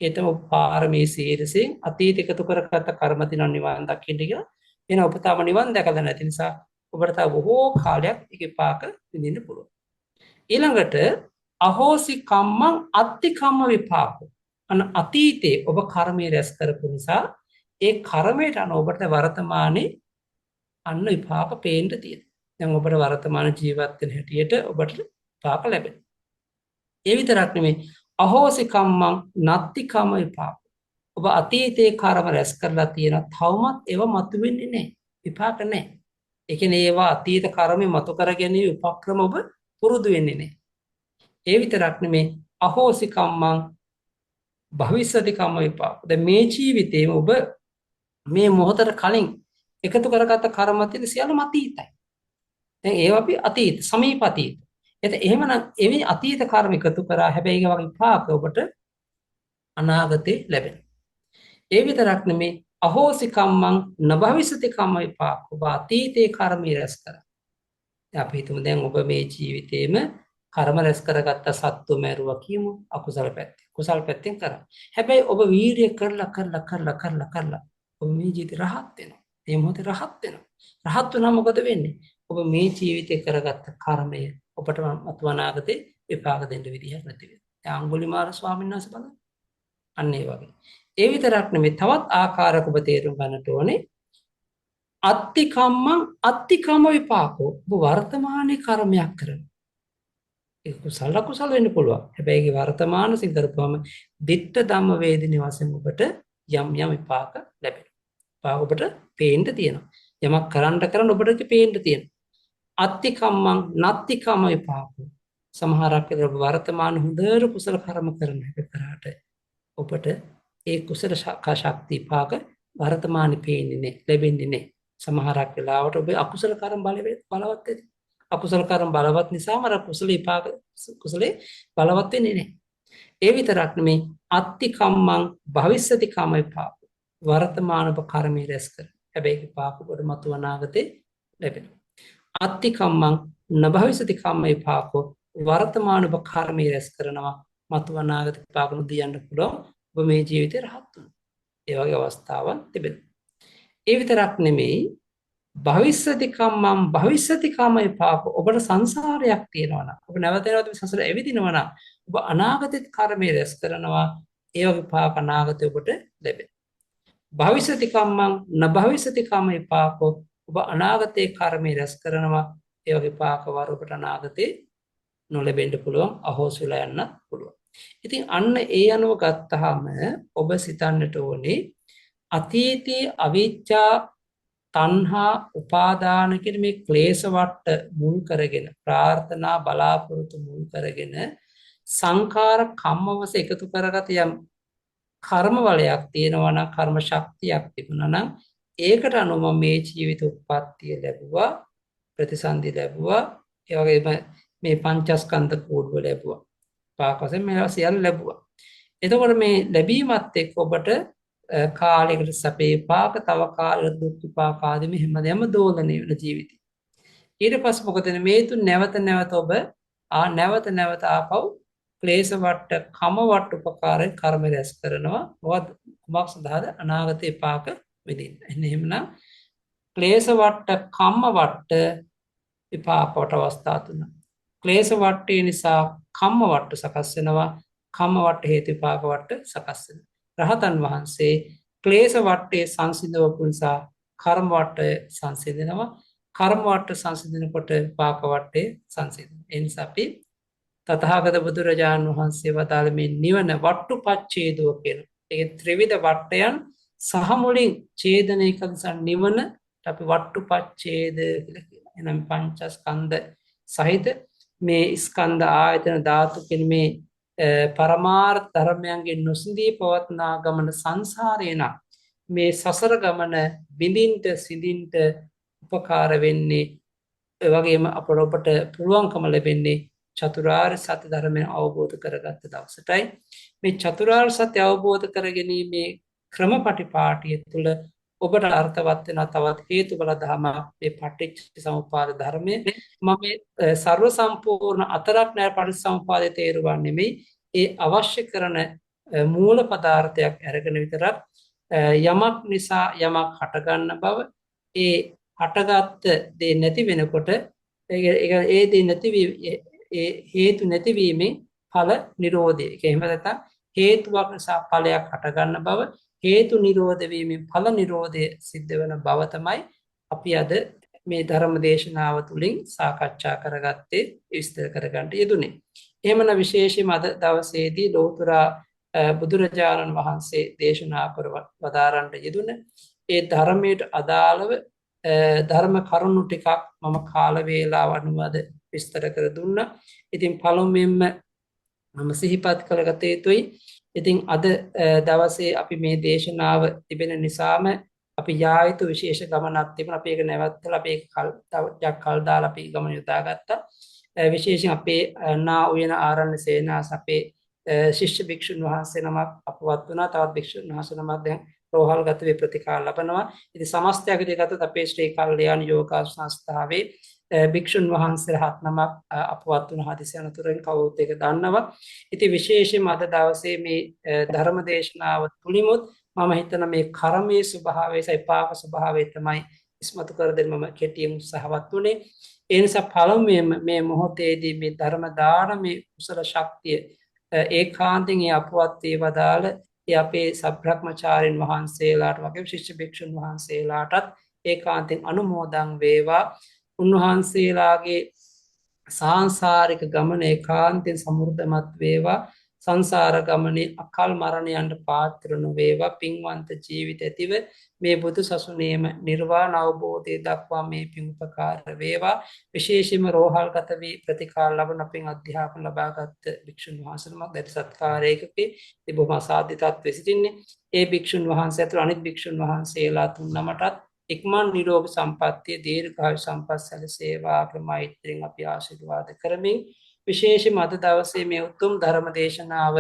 ඒතම පාරමී සීරසින් අතීත එකතු කරගත්ත කර්ම දින නිවන් දකින්න කියලා. එන ඔබ තාම නිවන් දැකලා නැති නිසා ඔබට තව බොහෝ කාලයක් ඒක විපාක විඳින්න පුළුවන්. ඊළඟට අහෝසි කම්මං අත්ති කම්ම විපාක. අන්න අතීතේ ඔබ කර්මයේ රැස් කරපු නිසා ඒ කර්මයට අනුව ඔබට වර්තමානයේ අන්න විපාක පේන්න තියෙනවා. දැන් ඔබට වර්තමාන ජීවත් වෙන හැටියට ඔබට විපාක ලැබෙනවා. ඒ විතරක් නෙමෙයි අහෝසි කම්මං නත්ති කම්ම විපාක. ඔබ අතීතයේ කර්ම රැස් කරලා තියෙන තවමත් ඒව මතුවෙන්නේ නැහැ. විපාක නැහැ. ඒ කියන්නේ ඒවා අතීත කර්මෙ මතු කර ගැනීම උපක්‍රම ඔබ පුරුදු වෙන්නේ නැහැ. ඒ විතරක් නෙමෙයි අහෝසි කම්මං භවිෂ්‍යති කම්ම විපාක. දැන් මේ ජීවිතේම ඔබ මේ මොහොතට කලින් එකතු කරගත්ත කර්ම තියෙන සියල්ලම අතීතයි. දැන් ඒවා අපි අතීත සමීප අතීත. එහෙමනම් එවැනි අතීත කර්ම එකතු කරා හැබැයි ඒ වගේ විපාක ඔබට අනාගතේ ලැබෙනවා. ඒ විතරක් නෙමේ අහෝසි කම්මං නභවිසති කම්ම විපාක. ඔබ අතීතේ කර්මය රැස් කරා. දැන් අපි හිතමු දැන් ඔබ මේ ජීවිතේම කර්ම රැස් කරගත්ත සත්තු මරුවා කියමු අකුසල පැත්තෙන්. කුසල පැත්තෙන් කරා. හැබැයි ඔබ වීර්ය කරලා ඔබ මේ ජීවිතේ රහත් වෙනවා. මේ මොහොතේ රහත් වෙනවා. රහත් වෙනා මොකද වෙන්නේ? ඔබ මේ ජීවිතේ කරගත්ත කර්මය ඔබට අනාගතේ විපාක දෙන්න විදිහක් නැති වෙනවා. දැන් අඟුලිමාල ස්වාමීන් වහන්සේ බලන්න. අන්න ඒ වගේ. ඒ විතරක් නෙමෙයි තවත් ආකාරයක ඔබ තේරුම් ගන්නට ඕනේ. අත්ති කම්මං අත්ති කම්ම විපාකෝ. ඔබ වර්තමානයේ කර්මයක් කරනවා. ඒක කුසල වෙන්න පුළුවන්. හැබැයි ඒ වර්තමාන සිද්ධ කරපුවම ditta ධම්ම වේදිනේ වශයෙන් ඔබට යම් විපාක ලැබෙනවා. විපාක ඔබට පේන්න තියෙනවා. යමක් කරන්න ඔබට පේන්න තියෙනවා. අත්ති කම්මං නත්ති කම්ම විපාකෝ. සමහරක් වෙලාවට වර්තමාන හොඳට කුසල කර්ම කරන එක කරාට ඔබට ඒ කුසල ශක්ති විපාක වර්තමානයේ පේන්නේ නැහැ, ලැබෙන්නේ නැහැ. සමහරක් වෙලාවට ඔබ අකුසල කර්ම බලවත් වෙයි. අකුසල කර්ම බලවත් නිසාම අර කුසල විපාක කුසලේ බලවත් වෙන්නේ නැහැ. ඒ විතරක් නෙමේ අත්ති කම්මං භවිෂ්‍යති කම්ම විපාක. වර්තමාන ඔබ කර්මයේ රැස් කර. හැබැයි විපාක ඔබට මතු අනාගතේ ලැබෙනවා. අත්ති කම්මං නභවිෂ්‍යති කම්ම විපාකෝ. වර්තමාන ඔබ කර්මයේ රැස් කරනවා මතු අනාගත විපාක නොදියන්න පුළුවන්. ඔබ මේ ජීවිතේ රහත් වෙනවා. ඒ වගේ අවස්ථාවන් තිබෙනවා. ඒ විතරක් නෙමෙයි භවිෂ්‍යති කම්මං භවිෂ්‍යති කම්ම විපාක. ඔබට සංසාරයක් තියෙනවා නම් ඔබ නැවත මේ සංසාර ඇවිදිනවා නම් ඔබ අනාගතේ කර්මයේ රැස් කරනවා. ඒ විපාක අනාගතේ ඔබට ලැබෙනවා. භවිෂ්‍යති කම්මං නභවිෂ්‍යති කම්ම විපාකෝ. ඔබ අනාගතේ කර්මයේ රැස් කරනවා. ඒ විපාක වර ඔබට අනාගතේ නොලැබෙන්න පුළුවන්, අහෝසි වෙලා යන්න පුළුවන්. ඉතින් අන්න ඒ අනුව ගත්තාම ඔබ සිතන්නට ඕනේ අතීතයේ අවිජ්ජා තණ්හා උපාදාන කියන මේ ක්ලේශ වට මුල් කරගෙන ප්‍රාර්ථනා බලාපොරොත්තු මුල් කරගෙන සංඛාර කම්මවස එකතු කරගත යම් කර්ම වලයක් තියෙනවා නම් කර්ම ශක්තියක් තිබුණා නම් ඒකට අනුව මේ ජීවිත උත්පත්තිය ලැබුවා, ප්‍රතිසන්දි ලැබුවා, ඒ වගේම මේ පංචස්කන්ධ කෝඩුව ලැබුවා. පාකසෙන් මේවා සියල්ල ලැබුවා. එතකොට මේ ලැබීමත් එක්ක ඔබට කාලයකට සැපේ පාක, තව කාලයකට දුක් විපාක ආදී මේ හැමදේම දෝලණය වෙන ජීවිතය. ඊට පස්සේ මොකද මේ තුන් නැවත ඔබ නැවත ආපහු ක්ලේශ වට, කම වට උපකාරයෙන් කර්ම රැස් කරනවා. මොකක් සඳහාද? අනාගත විපාක විඳින්න. එහෙමනම් ක්ලේශ වට, කම්ම වට, විපාක වට අවස්ථා තුන. ක්ලේශ වට්ටේ නිසා කම්ම වට්ට සකස් වෙනවා. කම්ම වට්ට හේතු විපාක වට්ට සකස් වෙනවා. රහතන් වහන්සේ ක්ලේශ වට්ටේ සංසිඳවපු නිසා කර්ම වට්ට සංසිඳනවා. කර්ම වට්ට සංසිඳනකොට විපාක වට්ටේ සංසිඳනවා. ඒ නිසා අපි තථාගත බුදුරජාණන් වහන්සේ වදාළ මේ නිවන වට්ටුපච්ඡේදෝ කියන ඒ ත්‍රිවිධ වට්ටයන් සහ මුලින් ඡේදන එක නිසා නිවන අපි වට්ටුපච්ඡේද කියලා කියනවා. එනම් පංචස්කන්ධ සහිත මේ ස්කන්ධ ආයතන ධාතු කියන මේ පරමාර්ථ ධර්මයන්ගෙන් නොසිඳී පවත්නා ගමන සංසාරේ නම් මේ සසර ගමන බිඳින්ට සිඳින්ට උපකාර වෙන්නේ ඒ වගේම අපට ඔබට පුළුවන්කම ලැබෙන්නේ චතුරාර්ය සත්‍ය ධර්මය අවබෝධ කරගත්ත දවසටයි මේ චතුරාර්ය සත්‍ය අවබෝධ කරගැනීමේ ක්‍රමපටිපාටිය තුළ ඔබට අර්ථවත් වෙන තවත් හේතුඵල ධර්මයක් මේ පටිච්ච සමුප්පාද ධර්මය මම සර්ව සම්පූර්ණ අතරක් නෑ පටිච්චසමුප්පාදයේ තේරුවා නෙමෙයි ඒ අවශ්‍ය කරන මූල පදාර්ථයක් අරගෙන විතරක් යමක් නිසා යමක් හටගන්න බව ඒ හටගත්ත දේ නැති වෙනකොට ඒ දේ නැති ඒ හේතු නැතිවීමෙන් ඵල නිරෝධය. ඒක එහෙම නැත්නම් හේතුවක් නිසා ඵලයක් හටගන්න බව හේතු නිරෝධ වීමෙන් ඵල නිරෝධය සිද්ධ වෙන බව තමයි අපි අද මේ ධර්ම දේශනාව තුළින් සාකච්ඡා කරගත්තේ විස්තර කරගන්න යෙදුනේ. එහෙමනම් විශේෂයෙන්ම අද දවසේදී ලෝතර බුදුරජාණන් වහන්සේ දේශනා කර වදාරන්න යෙදුන ඒ ධර්මයට අදාළව ධර්ම කරුණු ටිකක් මම කාල වේලාව අනුවද විස්තර කර දුන්නා. ඉතින් පළමුවෙන්ම මම සිහිපත් කළගත යුතුයි. ඉතින් අද දවසේ අපි මේ දේශනාව තිබෙන නිසාම අපි යා යුතු විශේෂ ගමනක් තිබුණා. අපි ඒක නැවත්තලා අපි ටිකක් කල් දාලා අපි ගමන යොදාගත්තා. විශේෂයෙන් අපේ නා උයන ආරණ්‍ය සේනාස අපේ ශිෂ්‍ය භික්ෂුන් වහන්සේ නමක් අපවත් වුණා. තවත් භික්ෂුන් වහන්සේ නමක් දැන් රෝහල්ගත වේ ප්‍රතිකාර ලබනවා. ඉතින් සමස්තයක් විදිහට අපේ ශ්‍රී කල්යාණ යෝගා සංස්ථාවේ භික්ෂුන් වහන්සේලා 7 නමක් අපවත් වුණ හදිසි අනතුරෙන් කවුරුත් ඒක දන්නවා. ඉතින් විශේෂයෙන්ම අද දවසේ මේ ධර්ම දේශනාව තුලිමුත් මම හිතන මේ කර්මයේ ස්වභාවය සයිපාක ස්වභාවය තමයි ඉස්මතු කර දෙන්න මම කෙටියෙන් උත්සාහවත් වුණේ. ඒ නිසා පළමුවෙන්ම මේ මොහොතේදී මේ ධර්ම දානමේ කුසල ශක්තිය ඒකාන්තයෙන් අපවත් වේවදාල අපේ සබ්‍රහ්මචාරින් වහන්සේලාට වගේ ශිෂ්‍ය භික්ෂුන් වහන්සේලාටත් ඒකාන්තයෙන් අනුමෝදන් වේවා. උන්වහන්සේලාගේ සාංසාරික ගමන ඒකාන්තයෙන් සමෘද්ධමත් වේවා. සංසාර ගමනේ අකල් මරණයන්ට පාත්‍ර නොවේවා. පින්වන්ත ජීවිත ඇතිව මේ බුදු සසුනේම නිර්වාණ අවබෝධය දක්වා මේ පින් උපකාර වේවා. විශේෂයෙන්ම රෝහල්ගත වී ප්‍රතිකාර ලබන අපෙන් අධ්‍යාපන ලබාගත් භික්ෂුන් වහන්සේනමක් දැඩි සත්කාරයකදී තිබුම අසාධ්‍ය තත්ත්වෙ සිටින්නේ. ඒ භික්ෂුන් වහන්සේ අතර අනිත් භික්ෂුන් වහන්සේලා 3 නමටත් ඉක්මන් නිරෝගී සම්පන්නිය දීර්ඝායු සම්පත් සැලසේවා කියලා මෛත්‍රියෙන් අපි ආශිර්වාද කරමින් විශේෂයෙන්ම අද දවසේ මේ උතුම් ධර්ම දේශනාව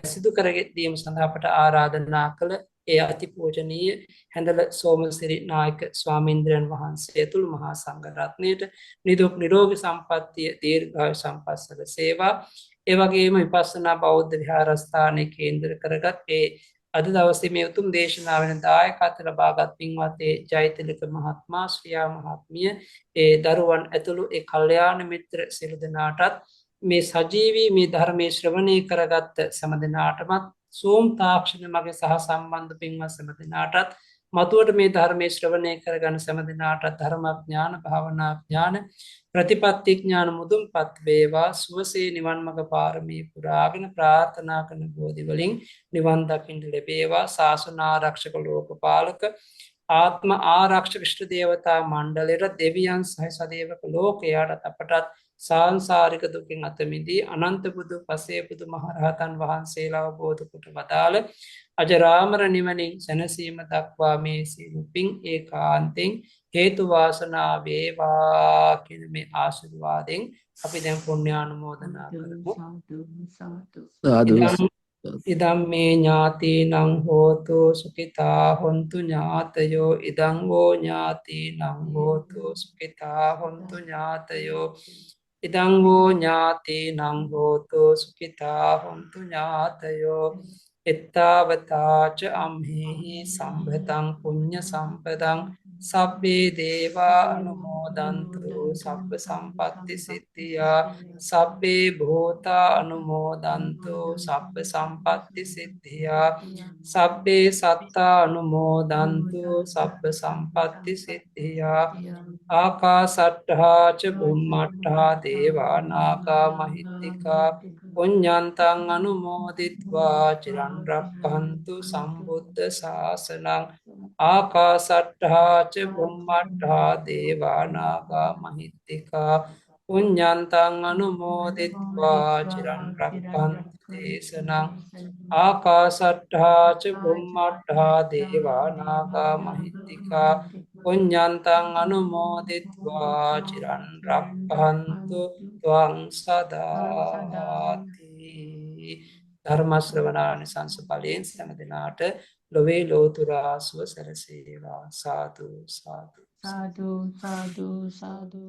සිදු කර ගැනීම සඳහා අපට ආරාධනා කළ ඒ අතිපූජනීය හැඳල සෝමසිරි නායක ස්වාමීන්ද්‍රයන් වහන්සේ ඇතුළු මහා සංඝ රත්නයට නිදුක් නිරෝගී සම්පන්නිය දීර්ඝායු සම්පත් සැලසේවා. ඒ වගේම විපස්සනා බෞද්ධ විහාරස්ථානයේ කේන්ද්‍ර කරගත් ඒ අද දවසේ මේ උතුම් දේශනාවෙන් දායකත්ව ලබාගත් පින්වත් ජයතිලක මහත්මයා ශ්‍රියා මහත්මිය ඒ දරුවන් ඇතුළු ඒ කල්යාණ මිත්‍ර සියලු දෙනාටත් මේ සජීවී මේ ධර්මයේ ශ්‍රවණය කරගත්ත සෑම දෙනාටමත් සෝම් තාක්ෂණ මගේ සහ සම්බන්ධ පින්වත් සෑම දෙනාටත් මතුවට මේ ධර්මයේ ශ්‍රවණය කරගන්න සෑම දෙනාටත් ධර්මඥාන භාවනා ඥාන ප්‍රතිපත්ති ඥාන මුදුන්පත් වේවා. සුවසේ නිවන් මඟ පාරමී පුරාගෙන ප්‍රාර්ථනා කරන බෝධි වලින් නිවන් දකින්න ලැබේවා. ශාසන ආරක්ෂක ලෝකපාලක ආත්ම ආරක්ෂක ශ්‍රී දේවතා මණ්ඩලයට දෙවියන් සහ සදේවක ලෝකයාට අපටත් සාංසාරික දුකින් අත මිදී අනන්ත බුදු පසේ බුදු මහරහතන් වහන්සේලා අවබෝධ කොට වදාළ අජරාමර නිවනින් සැනසීම දක්වා මේ සියලු පින් ඒකාන්තයෙන් හේතු වාසනා වේවා කියන මේ ආශිර්වාදයෙන් අපි දැන් පුණ්‍යානුමෝදනා කරමු. සාදු ඉදම් මේ ඥාතිනං හෝතු සුඛිතා හොන්තු ඥාතයෝ ඉදං වූ ඥාතිනං හෝතු සුඛිතා හොන්තු ඥාතයෝ ඉදං වූ ඥාතිනං හෝතු සුඛිතා හොන්තු ඥාතයෝ එත්තාවතාච අම්හෙහි සම්භතං පුඤ්ඤ සම්පදං සබ්බේ දේවා අනුමෝදන්තු සබ්බ සම්පත්ති සිද්ධියා සබ්බේ භූතා අනුමෝදන්තු සබ්බ සම්පත්ති සිද්ධියා සබ්බේ සත්තා අනුමෝදන්තු සබ්බ සම්පත්ති සිද්ධියා ආකාසට්ඨා ච බුම්මට්ඨා දේවා නාග මහිත්‍තිකා පුඤ්ඤන්තං අනුමෝදිත්වා චිරන් රක්ඛන්තු සම්බුද්ධ ශාසනං ආකාසට්ඨා ච බුම්මට්ඨා දේවා නාග මහිත්‍තිකා පුඤ්ඤන්තං අනුමෝදිත්වා චිරන් රක්ඛන්තු දේශනං ආකාශට්ඨා ච බුම්මට්ඨා දේවා නාග මහිත්‍තිකා පුඤ්ඤන්තං අනුමෝදිත්වා චිරන් රක්ඛන්තු ත්වං සදාති ධර්ම ශ්‍රවණානිසංස ඵලයෙන් සෑම දිනාට ලොවේ ලෝතුරා සුව සැලසේවා සාදු සාදු Sadhu, sadhu, sadhu.